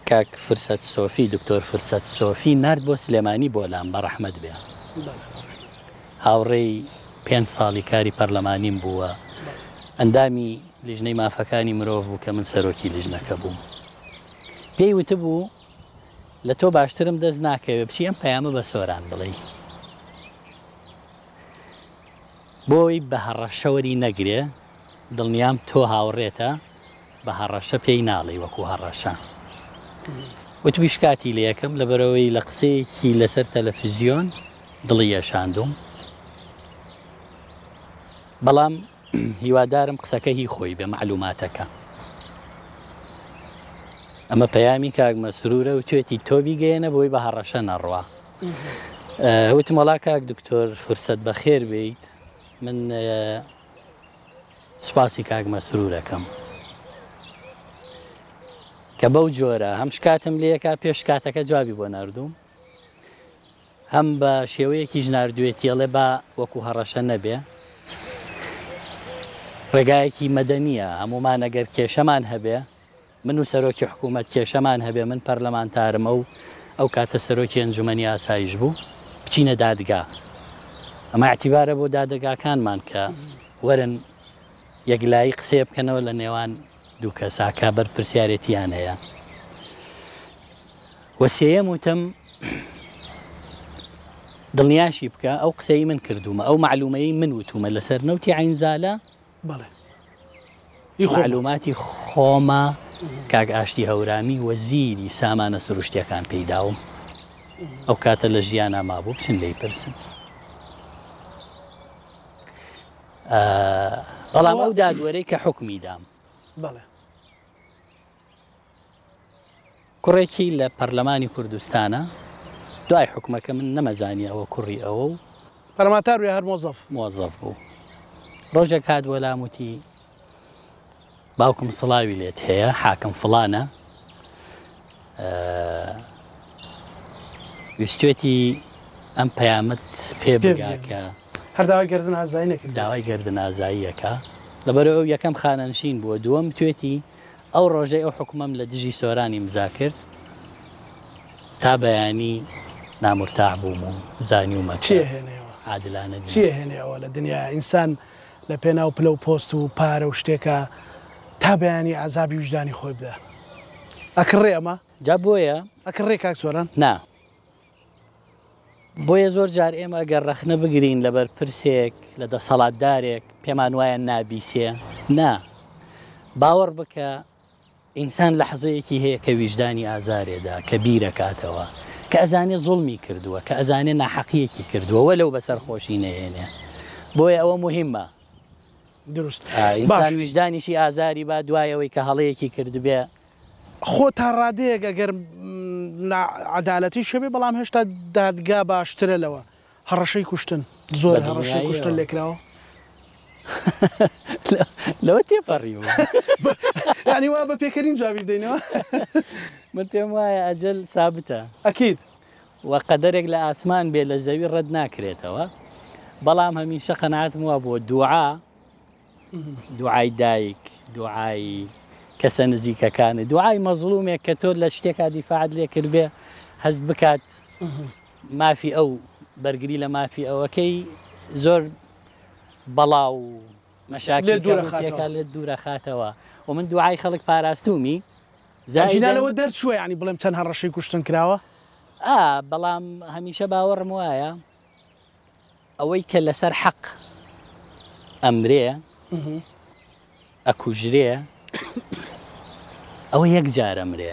کاک فرسەت سۆفی دکتۆر فرسەت سۆفی نرد بۆ سلێمانی بۆ لام بە ڕەحمەت بێ هاوڕێی 5 ساڵی کاری پەرلەمانیم بووە ئەندامی لیژنەی مافەکانی مرۆڤ بوو کە من سەرۆکی لیژنەکە بووم پێی وتبوو لە تۆ باشترم دەست ناکەوێ بچی ئەم پەیامە بە سۆران بڵێ بۆی بە هەڕەشەوەری نەگرێ دڵنیام تۆ هاوڕێتە بە هەڕەشە پێی ناڵی وەکو هەڕەشە وتوی شکاتی لە یەکەم لەبەرەوەی لە قسەیەکی لەسەر تەلەڤیزیۆن دڵی یەشاندوم بەڵام هیوادارم قسەکە هی خۆی بێ معلوماتەکە ئەمە پەیامی کاک مەسرورە و توێتی تۆ بیگەێنە بۆی بە هەڕەشە نەڕوا وتم وەڵا کاک دکتۆر فرسەت بەخێر بیت من سوپاسی کاک مەسرورەکەم کە بەو جۆرە هەم شکاتم لێکا پێش کاتەکە جوابی بۆ ناردووم هەم بە شێوەیەکی ژناردوێتیڵێ با وەکو هەڕەشە نەبێ ڕێگایەکی مەدەنیە هەمومان ئەگەر کێشەمان هەبێ من و سەرۆکی حکوومەت کێشەمان هەبێ من پەرلەمانتارمە و ئەو کاتە سەرۆکی ئەنجومەنی ئاسایش بوو بچینە دادگا ئەمە اعتیبارە بۆ دادگاکانمان کە وەرن یەکلایی قسێ بکەنەوە لە نێوان دوو کەساکە بەرپرسیارەتیان هەیە وەسێیەم وتم دڵنیاشی بکە ئەو قسەی من کردومە ئەو معلومەی من وتومە لەسەر نەوتی عینزالە بەڵێ معلوماتی خۆمە کاک ئاشتی هەورامی وەزیری سامانە سروشتیەکان پێیداوم ئەو کاتە لە ژیانە مابوو بچن لی پرسن بەڵام ئەو دادوەرەی کە حکمی دام بەڵێ کوڕێکی لە پەرلەمانی کوردستانە دوای حکومەکە من نەمەزانی ئەوە کوڕی ئەوە و پەرلەمانتار هەر مۆزەف بوو ڕۆژێک هات وەلام وتی باوکم سڵاوی لێت هەیە حاکم فڵانە ویستێتی ئەم پەیامەت پێ بگاکە هەر داوای گردن ئازایی نەکرد داوای گردن ئازاییەکە لەبەرەوە یەکەم خانەنشین بووە دووەم توێتی ئەو ڕۆژەی ئەو حکومەم لە دژی سۆرانی مزا کرد تا بەیانی نامورتاع بووم و زانیومە عادلانە چیە هێنێەوە لە دنیا ئینسان لە پێناو پلە و پۆست و پارە و شتێکە تا بەیانی عذابی وجدانی خۆی بدە ئەکڕێ ئەمە جا بۆیە ئەکڕێ کاک سۆران نا بۆیە زۆر جار ئێمە ئەگەر ڕەخنە بگرین لەبەر پرسێک لە دەسەڵاتدارێک پێمان وایە نابیسێ نا باوەڕ بکە ئینسان لە حەزەیەکی هەیە کە ویژدانی ئازارێدا کە بیرەکاتەوە کە ئەزانێ زوڵمی کردووە کە ئەزانێ ناحەقیەکی کردووە وەلەو بەسەر خۆشی نەهێنێ بۆیە ئەوە مهمە دروست ئینسان ویژدانیشی ئازاری با دوایەوەی کە هەڵەیەکی کردبێ خۆ تا ڕادەیەک ئەگەر عەدالەتی شەبێ بەڵام هێشتا دادگا باشترە لەوە هەڕەشەی کوشتن زۆر هەڕەشەی کوشتن لێکراوە لەوە تێپەڕیوە ینی وا بە پێکەرین جوابی بدەینەوە من پێم وایە ئەجەل سابتە ئەکید وە قەدەرێک لە ئاسمان بێ لە زەوی ڕەت ناکرێتەوە بەڵام هەمیشە قەناعەتم وا بۆ دوعای دایک دوعای کەسە نزیکەکانە دوعای مەزڵومێک کە تۆ لە شتێکا دیفاعت لێ کرد بێ هەست بکات مافی ئەو بەرگری لە مافی ئەوەکەی زۆر بەڵاو مەشاکلێکا لێ دوورە خاتەوە و من دوعای خەڵک پاراستومی زاژینانەوە دەرچووە ینی بڵێم چەند هەڕەشەی کوشتن کراوە بەڵام هەمیشە باوەڕم وایە ئەوەی کە لەسەر حەق ئەمرێ ئەکوژرێ ئەوە یەک جار ئەمرێ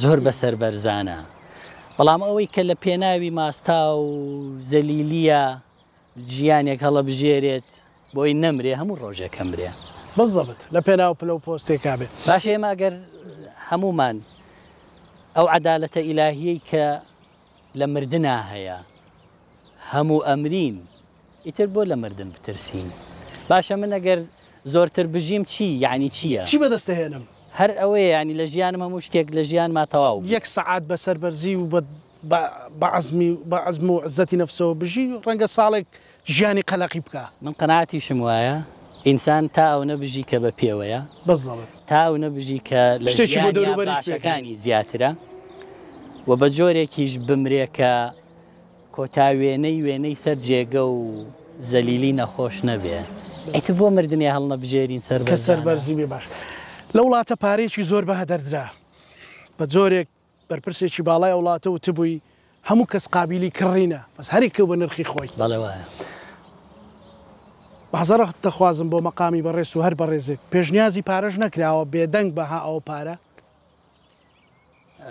زۆر بەسەر بەرزانە بەڵام ئەوەی کە لە پێناوی ماستا و زەلیلیە ژیانێک هەڵە بژێرێت بۆی نەمرێ هەموو ڕۆژێک ئەمرێ بەزەبت لە پێناو پلە و پۆستێکا بێ باش ئێمە ئەگەر هەمومان ئەو عەدالەتە ئیلاهیەی کە لە مردنا هەیە هەموو ئەمرین ئیتر بۆ لە مردن بترسین باشە من ئەگەر زۆرتر بژیم چی یعنی چییە؟ چی بەدەستەهێنم؟ هەر ئەوەیە ینی لە ژیانم هەموو شتێک لە ژیان ما تەواو یەک سەعات بەسەر بەرزی و بەعەزم و عزەتی نەفسەوە بژی ڕەنگە ساڵێک ژیانی قەلەقی بکە من قەناعەتیشم وایە ئینسان تا ئەو نەبژی کە بە پێوەیە بەزەڵت تا ئەو نەبژی کە لە ژیانی باشەکانی زیاترە و بە جۆرێکیش بمرێ کە کۆتاوێنەی وێنەی سەر جێگە و زەلیلی نەخۆش نەبێ ئیتر بۆ مردنی هەڵ نەبژێرین کە سەر بەرزی بێ باش لە وڵاتە پارێکی زۆر بە هەدەردرا بە جۆرێک بەرپرسێکی باڵای وڵاتە و تبووی هەموو کەس قابلی کڕینە بەس هەرێکە بە نرخی خۆی بەڵێ وایە بەحزەرە دەخوازم بۆ مەقامی بەڕێز و هەر بەڕێزێک پێشنیازی پارەش نەکراوە بێدەنگ بەها ئەو پارە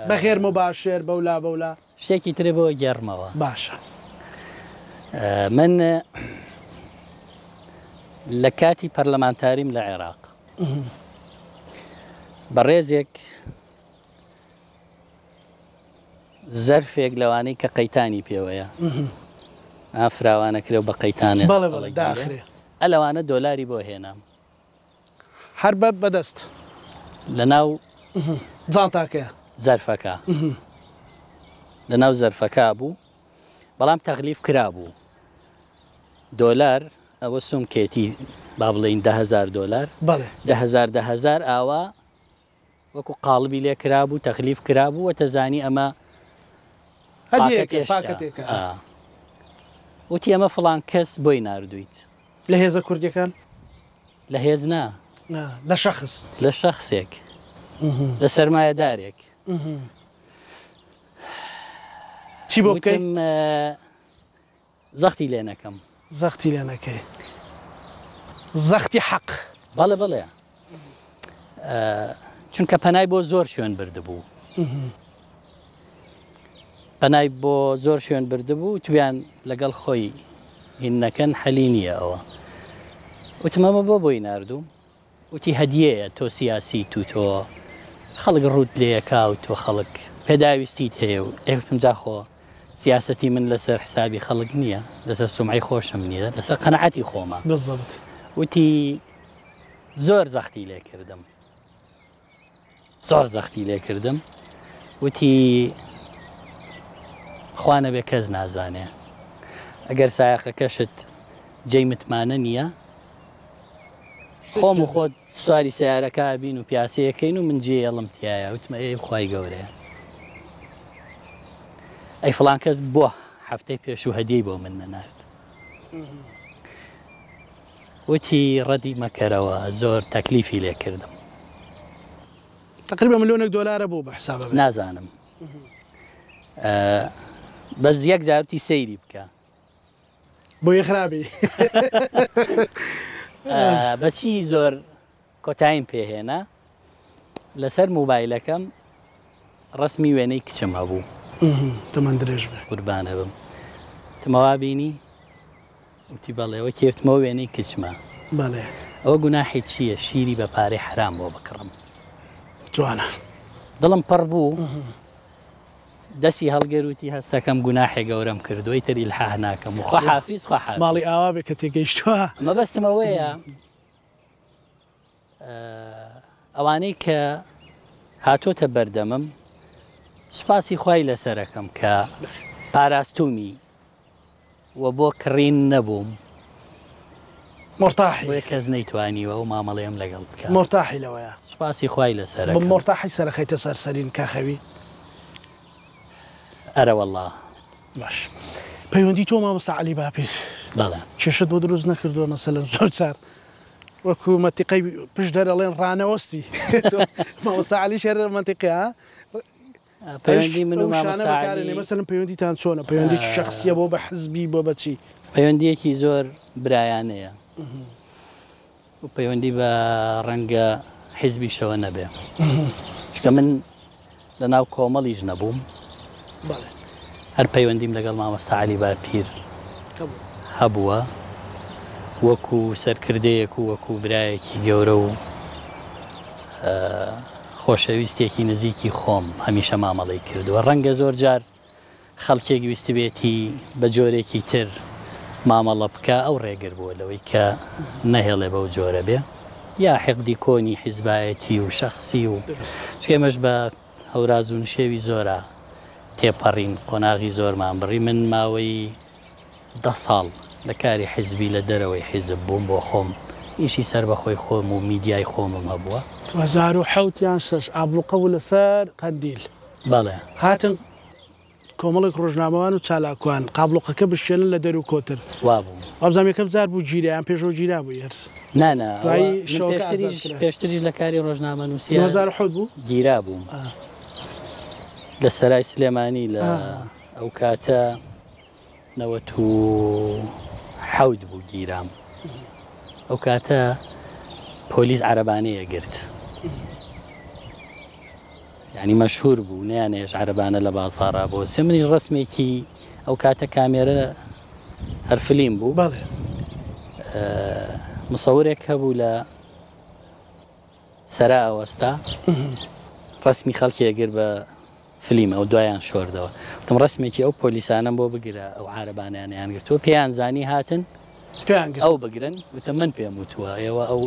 بەخێر مباشر بەولا شتێکی ترێ بۆ گێڕمەوە باشە من لە کاتی پەرلەمانتاریم لە عێراق بەڕێزێک زەرفێک لەوانەی کە قەیتانی پێوەیە ئافراوانەکرێ بە قەیتانێ ئەلەوانە دۆلاری بۆ هێنام هەر بە بەدەست لە ناو جانتاکەیە زەرفەکە لە ناو زەرفەکە بوو بەڵام تەغلیف کرا بوو دۆلار ئەوە سومکێتی با بڵێین $10,000 $10,000 ئاوا وەکو قاڵبی لێ کرا بوو تەغلیف کرا بوو و تەزانی ئەمە وتی ئەمە فڵان کەس بۆی ناردویت لە هێزە کوردیەکان لە هێز نا لە شەخص لە شەخصێک لە سەرمایەدارێک چی بۆ بکەین زەختی لێ نەکەم زەختی لێ نەکەی زەختی حەق بەڵێ چونکە پەنای بۆ زۆر شوێن بردبوو پەنای بۆ زۆر شوێن بردبوو تویان لەگەڵ خۆی هینەکەن حەلی نییە ئەوە وتمەمە بۆی ناردوو وتی هەدیەیە تۆ سیاسی تۆ خەڵک ڕوت لێەکا و تۆ خەڵک پێداویستیت هەیە و ئێوتم جاخۆ سیاسەتی من لەسەر حسابی خەڵک نییە لەسەر سومعی خۆشم نییە لەسەر قەنەعەتی خۆمە وتی زۆر زەختی لێ کردم زۆر زەختی لێ کردم وتی خوانە بێ کەس نازانێ ئەگەر سایقەکەشت جێی متمانە نییە خۆم و خۆت سواری سیارەکە بین و پیاسەیەکەین و من جێ ئەڵم تایە وتمە ئێ خوای گەورەیە ئەی فڵان کەس بۆ هەفتەی پێش و هەدیەی بۆ من نەنارد وتی ڕەدی مەکەرەوە زۆر تەکلیفی لێ کردم تقریبا $1,000,000 بوو بە حسابە نازانم بەس یەک جارتی سەیری بکە بۆ یەخرابی بەچی زۆر کۆتاییم پێهێنا لەسەر موبایلەکەم ڕسمی وێنەی کچم هەبوو تەمان درێژ بێ قوربانە بم تمەوا بینی وتی بەڵێەوە کێوتمەوە وێنەی کچمە بەڵێ ئەوە گوناحی چییە شیری بە پارەی حرام بۆ بکڕم جوانە دڵم پڕ بوو دەستی هەڵگەروتی هەستەکەم گوناحی گەورەم کردوی تری الحاح ناکەم و خوا حافیز خوا حافیز ماڵی ئاوا بێ کە تێگەیشتووە مەبەستمەوەیە ئەوانەی کە هاتۆتە بەردەمم سوپاسی خوای لەسەرەکەم کە پاراستومی و بۆ کڕین نەبووم مرتاحی کەس نەیتوانیوە و مامەڵێم لەگەڵ بکە مرتاحی لەوەیە سوپاسی خوای لەسەرەکەم مرتاحی سەرخەیتە سەرسەرین کاخەوی ئەرە وەڵڵا باش پەیوەندی تۆ مامۆستا عەلی باپیر بەڵێ کێشت بۆ دروست نەکردووە مەسەلەن زۆر چار وەکو مەتیقەی پشت دەرەڵێن ڕانەوەستی مامۆستا عەلی شێر مەنتیقی ها پەیوەندی من و مامۆستا عەلی مەسەلەن پەیوەندیتان چۆنە پەیوەندی شەخسیە بۆ بە حزبی بۆ بەچی پەیوەندیەکی زۆر برایانەیە و پەیوەندی بە ڕەنگە حیزبیشەوە نەبێ چکە من لەناو کۆمەڵیش نەبووم هەر پەیوەندیم لەگەڵ مامۆستا عەلی باپیر هەبووە وەکو سەرکردەیەک و وەکو برایەکی گەورە و خۆشەویستێکی نزیکی خۆم هەمیشە مامەڵەی کردووە ڕەنگە زۆر جار خەڵکێک ویستی بێتی بە جۆرێکی تر مامەڵە بکە ئەو ڕێگر بووە لەوەی کە نەهێڵێ بەو جۆرە بێ یا حقدی کۆنی حیزبایەتی و شەخسی و شێمەش بە هەوراز و نشێوی زۆرە تێپەڕین قۆناغی زۆرمان بڕی من ماوەی 10 ساڵ لە کاری حیزبی لە دەرەوەی حیزب بووم بۆ خۆم ئیشی سەر بەخۆی خۆم و میدیای خۆمم هەبووە 2006 ئابلوقە و لەسەر قەندیل بەڵێ هاتن کۆمەڵێک ڕۆژنامەوان و چالاکوان قابلوقەکە بشێنن لە دەر و کۆتر وابوو وابزانام یەکەم جار بوو گیریان پێشەوە گیرا بوو یەرس نانە پێشتریش لە کاری ڕۆژنامە نووسیا 2010 بوو گیرا بووم لە سەرای سلێمانی لە ئەو کاتە 97 بوو گیرام ئەو کاتە پۆلیس عەرەبانەیە گرت یعنی مەشهور بوو نەیانێش عەرەبانە لە بازاڕا بۆ سێ منیش ڕسمێکی ئەو کاتە کامێرە هەر فلیم بوو بەڵێ مصورێک هەبوو لە سەرا ئەوەستا ڕسمی خەڵکیەگر بە فلیم ئەو دوایان شۆردەوە وتم ڕسمێکی ئەو پۆلیسانم بۆ بگرە ئەو عارەبانیانیان گرتووە پێیان زانی هاتن ئەو بگرن وتە من پێم وتووە ئێوە ئەو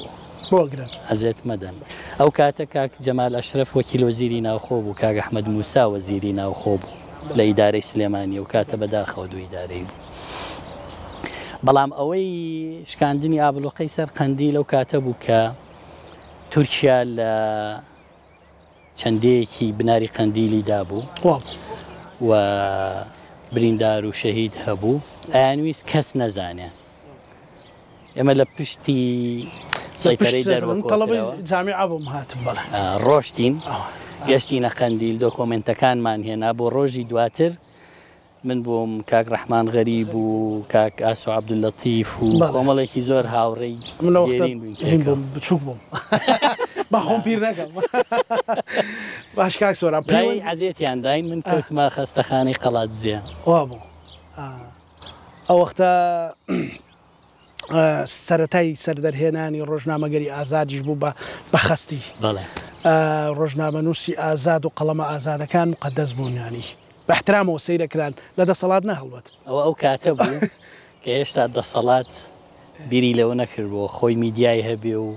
بۆگرن ئەزێت مەدەن ئەو کاتە کاک جەمال ئەشرەف وەکیل وەزیری ناوخۆ بوو کاک ئەحمەد موسا وەزیری ناوخۆ بوو لە ئیدارەی سلێمانی و کاتە بەداخەوە دوو ئیدارەی بوو بەڵام ئەوەی شکاندنی ئابلوقەی سەر قەندیل لەو کاتە بوو کە تورکیا لە چەندەیەکی بناری قەندیلی دابوو و بریندار و شەهید هەبوو ئەیانویست کەس نەزانێ ئێمە لە پشتی سەیتەرەی دەرەوە جامیعە بووم هاتم بەڵێ ڕۆشتین گەشتینە قەندیل دۆکۆمنتەکانمان هێنا بۆ ڕۆژی دواتر من بووم کاک ڕەحمان غەریب و کاک ئاسۆ عەبدولەتیف و کۆمەڵێکی زۆر هاوڕێی بچووک بووم بەخۆم پیر نەکەم باش کاک سۆران پێی عەزیەتیان داین من کەوتمە خەستەخانەی قەڵات زیە وا بوو ئەو وەختە سەرەتای سەردەرهێنانی ڕۆژنامەگەری ئازادیش بوو بە خەستی ڕۆژنامە نووسی ئازاد و قەڵەمە ئازادەکان مقەدەس بوون ینی بەحترامەوە سەیرەکران لە دەسەڵات نەهەڵبەت ئەو کاتە بوو کە هێشتا دەسەڵات بیری لەوە نەکردبووە خۆی میدیای هەبێ و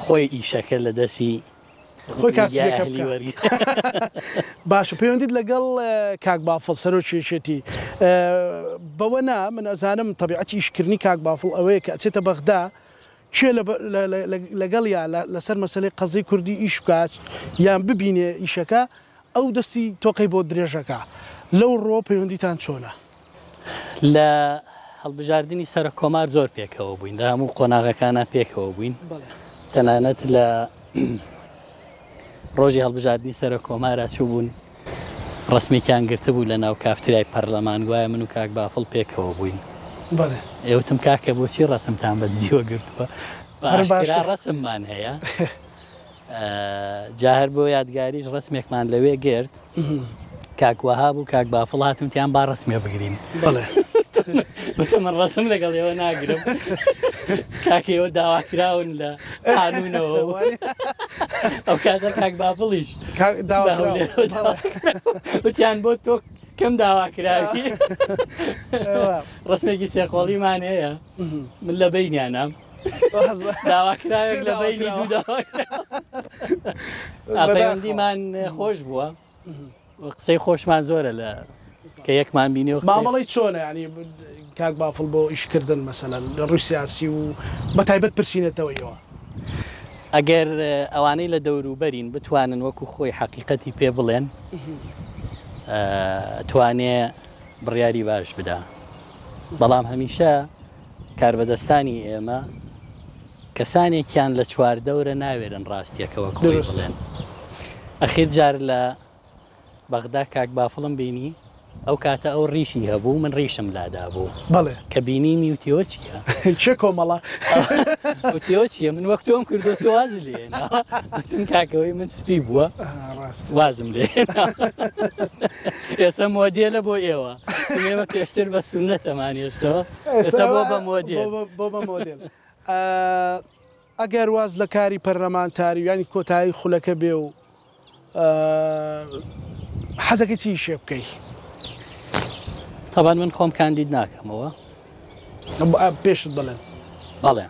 خۆی ئیشەکە لە دەستی خۆی کاسیەکە باش پەیوەندیت لەگەڵ کاک بافڵ سەرۆکێشێتی بەوە نا من ئەزانم تەبیعەتی ئیشکردنی کاک بافڵ ئەوەیە کە ئەچێتە بەغدا چێ لەگەڵ یا لەسەر مەسەلەی قەزەی کوردی ئیش بکات یان ببینێ ئیشەکە ئەو دەستی تۆقەی بۆ درێژەکە لەو ڕۆ پەیوەندیتان چۆنە لە هەڵبژاردننی سەر کۆمار زۆر پێکەوە بووین لە هەموو قۆناغەکانە پێکەوە بووین تەنانەت لە ڕۆژی هەڵبژاردننی سەر کۆمارە چوو بوون ڕسمێکیان گرتە بوو لە ناو کافترای پەرلەمان گوایە من و کاک بافڵ پێکەوە بووین ئێوتم کاکە بۆچی ڕسمتان بە دزیوە گرتووە ڕسممان هەیە جاهر بۆ یادگاریش ڕسمێکمان لەوێ گرت کاکوەها بوو کاک بافڵ هاتمتیان با ڕسمێ بگرین بەتە من ڕسم لەگەڵ ئێوە ناگرم کاکەوە داواکراون لە قانونەوە ئەو کاتە کاک بافڵیش وتیان بۆ تۆ کەم داواکراوی ڕسمێکی سێقۆڵیمان هەیە من لە بینیانم داواکراوێک لە بینی دوو داواکراوەپەیوەندیمان خۆش بووە قسەی خۆشمان زۆرە لە کە یەکمان بینی و مامەڵی چۆنە ینی کاک بافڵ بۆ ئیشکردن مەسەلەن لە ڕووی سیاسی و بەتایبەت پرسیینەتەوەیەوە ئەگەر ئەوانەی لە دەوروبەرین بتوانن وەکو خۆی حەقیقەتی پێ بڵێن توانێ بڕیاری باش بدا بەڵام هەمیشە کاربەدەستانی ئێمە کەسانێکیان لە چواردەورە ناوێرن ڕاستیەکەوە خۆی بڵێن ئەخیر جار لە بەغدا کاک بافڵم بینی ئەو کاتە ئەو ڕیشی هەبوو من ڕیشم لادا بوو بەڵێ کە بینیمی وتیۆ چیە چێ کۆمەڵە وتیۆ چیە من وەک تۆم کردو تۆ واز لێنتم کاکەوەی من سپی بووە وازم لێ ئێستا مۆدیێلە بۆ ئێوە ئێمە پێشتر بە سونەتەمان هێشتەوە ئێستا بۆ بە مۆدیێل بۆ بە مۆدیل ئەگەر واز لە کاری پەرلەمانتاری ینی کۆتایی خولەکە بێ و حەزەکەی چی شێ بکەی تەبان من خۆم کاندید ناکەمەوە پێشت بڵێن بەڵێ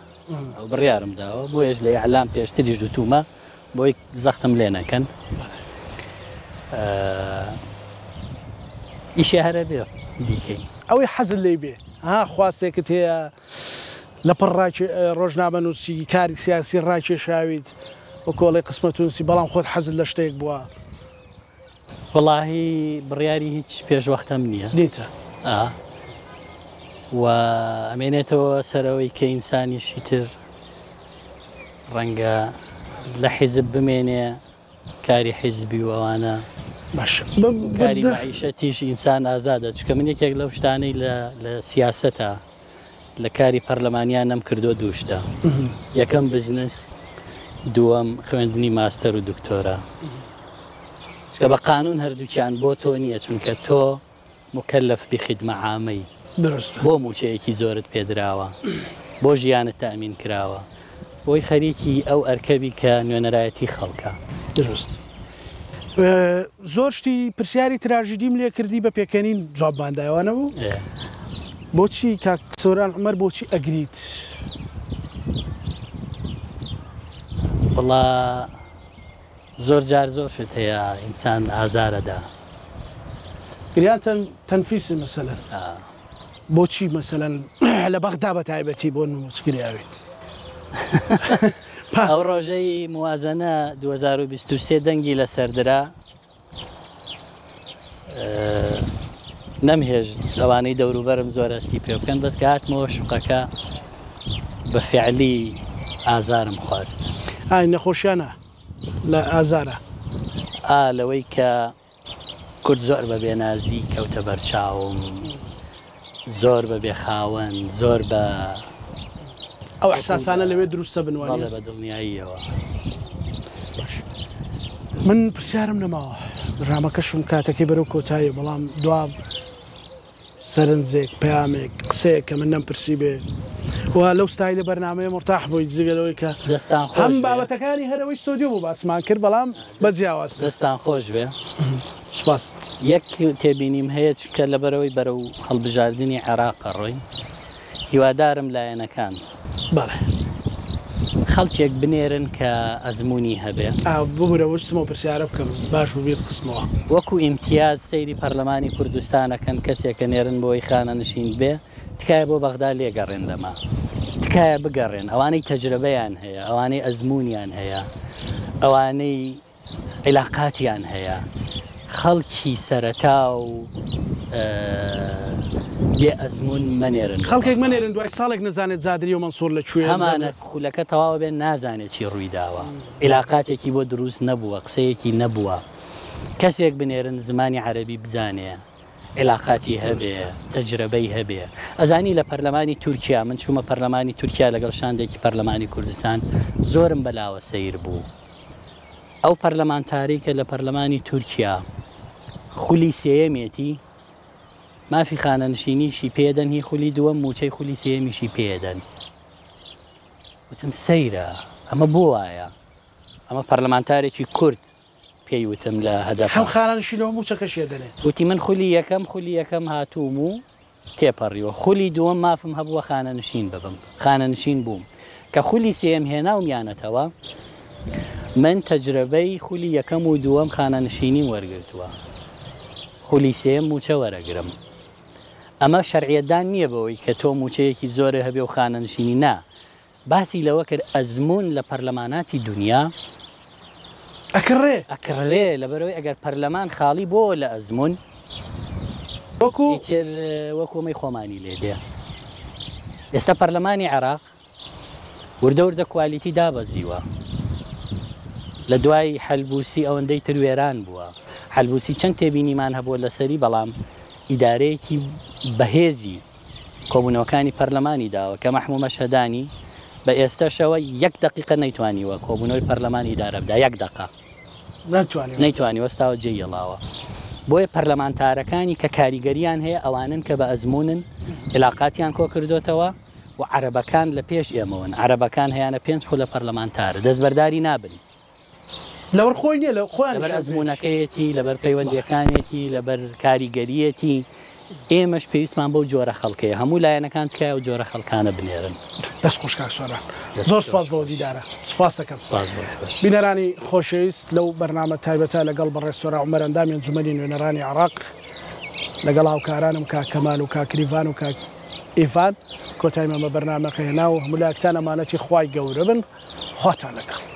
ئەو بڕیارم داوە بۆ ێش لە ئەعلام پێشتری ژوتومە بۆی زەختم لێ نەکەن ئیشی هەرە بێ بیکەین ئەوەی حەزت لێ بێ ها خواستێکت هەیە لە پڕ ڕۆژنامە نووسی کاری سیاسی ڕاکێشاویت وە کۆڵی قسمەتونسی بەڵام خۆت حەزت لە شتێک بووە وەڵاهی بڕیاری هیچ پێشوەختەم نییە دیتە و ئەمێنێتەوە سەرەوەی کە ئینسانیشی تر ڕەنگە لە حیزب بمێنێ کاری حیزبی و ئەوانە کاری معیشەتیش ئینسان ئازادە چکە من یەکێک لەو شتانەی لە سیاسەتە لە کاری پەرلەمانیان نەم کردو دووشتە یەکەم بزنس دووەم خوێندنی ماستەر و دکتۆرە چکە بە قانون هەردووکیان بۆ تۆ نییە چونکە تۆ مکەلف بخیدمە عامەی بۆ موچەیەکی زۆرت پێدراوە بۆ ژیانت تامین کراوە بۆی خەریکی ئەو ئەرکەبی کە نوێنەرایەتی خەڵکە درست زۆر شتی پرسیاری تراژیدیم لێ کردی بە پێکەنین جوابماندایوانە بوو بۆچی کاک سۆران عومەر بۆچی ئەگریت وڵا زۆر جار زۆر شت هەیە ئینسان ئازارەدا گریان تەنفیسی مەسەلەن بۆچی مەسەلەن لە بەغدا بە تایبەتی بۆ نموچکریاوی ئەو ڕۆژەی موازنە 2023 دەنگی لە سەردرا نەمهێژ ئەوانەی دەوروبەرم زۆر ئەستی پێ بکەن بەس کە هاتمەوە شوقەکە بە فیعلی ئازارم خوارد ئای نەخۆشیانە لە ئازارە لەوەی کە کورد زۆر بە بێنازی کەوتە بەرچاوم زۆر بە بێخاوەن زۆر بە ئەو ئەحساسانە لەوێ دروستە بنوانێ بە دڵنیاییەوە من پرسیارم نەماوە ڕامەکەشم کاتەکەی بەرەو کۆتاییە بەڵام دواب سەرنجێک پەیامێک قسەیە کە من نەمپرسی بێ و لەو ستایلە بەرنامەیە مرتاح بووی جگەلەوەی کە هەم بابەتەکانی هەرەوەی ستۆدیۆ بوو باسمان کرد بەڵام بەجیاواز دەستان خۆش بێ سپاس یەک تێبینیم هەیە چکە لەبەرەوەی بەرەو هەڵبژاردننی عێراقە ڕۆی هیوادارم لایەنەکان بەڵێ خەڵکێک بنێرن کە ئەزمموی هەبێ ببوورە وشتمەوە پرسیارە بکەم باش و بێت قسمەوە وەکو ئیمتیاز سەیری پەرلەمانی کوردستانەکەن کەسێکە نێرن بۆی خانە نشین بێ تکایە بۆ بەغدا لێگەڕێن لەما تکایە بگەڕێن ئەوانەی تەجربەیان هەیە ئەوانەی ئەزممویان هەیە ئەوانەی عیلاقاتیان هەیە خەڵکی سەرەتا و بێ ئەزمون مەنێرن خەڵکێک مەنێرن دوای ساڵێک نزانێت زادری و مەنسوور لەکوێ هەمانە خولەکە تەواو بێن نازانێت چی ڕووی داوە عیلاقاتێکی بۆ دروست نەبووە قسەیەکی نەبووە کەسێک بنێرن زمانی عەرەبی بزانێ عیلاقاتی هەبێ تەجربەی هەبێ ئەزانی لە پەرلەمانی تورکیا من چوومە پەرلەمانی تورکیا لەگەڵ شاندێکی پەرلەمانی کوردستان زۆرم بەلاوە سەیر بوو ئەو پەرلەمانتاری کە لە پەرلەمانی تورکیا خولی سێیەمێتی مافی خانەنشینیشی پێدەن هی خولی دووەم موچەی خولی سێیەمیشی پێدەن وتم سەیرە ئەمە بۆ وایە ئەمە پەرلەمانتارێکی کورد پێی وتم لە هەدەف هەم خانەنشینەوە موچەکەشێ دەنێت وتی من خولی یەکەم هاتووم و تێپەڕیوە خولی دووەم مافم هەبووە خانەنشین ببم خانەنشین بووم کە خولی سێم هێناومیانەتەوە من تەجربەی خولی یەکەم و دووەم خانەنشینی وەرگرتووە خولی سێم موچە وەرەگرم ئەمە شەرعیەتدان نییە بەوەی کە تۆ موچەیەکی زۆرە هەبێ و خانەنشینی نا باسی لەوە کرد ئەزمون لە پەرلەماناتی دنیا ئەکڕێ لەبەرەوەی ئەگەر پەرلەمان خاڵی بۆ لە ئەزمون وەکومەی خۆمانی لێدێ ئێستا پەرلەمانی عێراق وردە وردە کوالیتی دابەزیوە لە دوای حەلبوسی ئەوەندەی تر وێران بووە حەلبوسی چەند تێبینیمان هەبووە لەسەری بەڵام ئیدارەیەکی بەهێزی کۆبوونەوەکانی پەرلەمانی داوە کە مەحموو مەشهەدانی بە ئێستاشەوە 1 دقیقە نەیتوانیوە کۆبوونەوەی پەرلەمانی ئیدارە بدا 1 دقیقە نەیتوانی وەستاوە جێیەڵاوە بۆیە پەرلەمانتارەکانی کە کاریگەریان هەیە ئەوانن کە بە ئەزمونن علاقاتیان کۆ کردوتەوە و عەرەبەکان لە پێش ئێمەون عەرەبەکان هەیەە 5 خولە پەرلەمانتارە دەستبەرداری نابن لەبەر خۆی نیە لە خۆیان لەبەر ئەزمونونەکەیەتی لەبەر پەیوەندیەکانێتی لەبەر کاریگەریەتی ئێمەش پێویستمان بەو جۆرە خەڵکەیە هەموو لایەنەکان تکایە و جۆرە خەڵکانە بنێرن دەست خۆش کاک سۆران زۆر سپاس بۆ دیدارە سپاس دەکەم بینەرانی خۆشەویست لەو بەرنامە تایبەتە لەگەڵ بەڕێسۆرا عومەر ئەندامی ئەنجومەنی نوێنەرانی عێراق لەگەڵ هاوکارانم کاک کەمال و کاک ریڤان و کاک ئیڤان کۆتایی مەمە بەرنامەکە هێنا و هەموو لایەکتان ئەمانەتی خوای گەورە بن خواتان لەگەڵ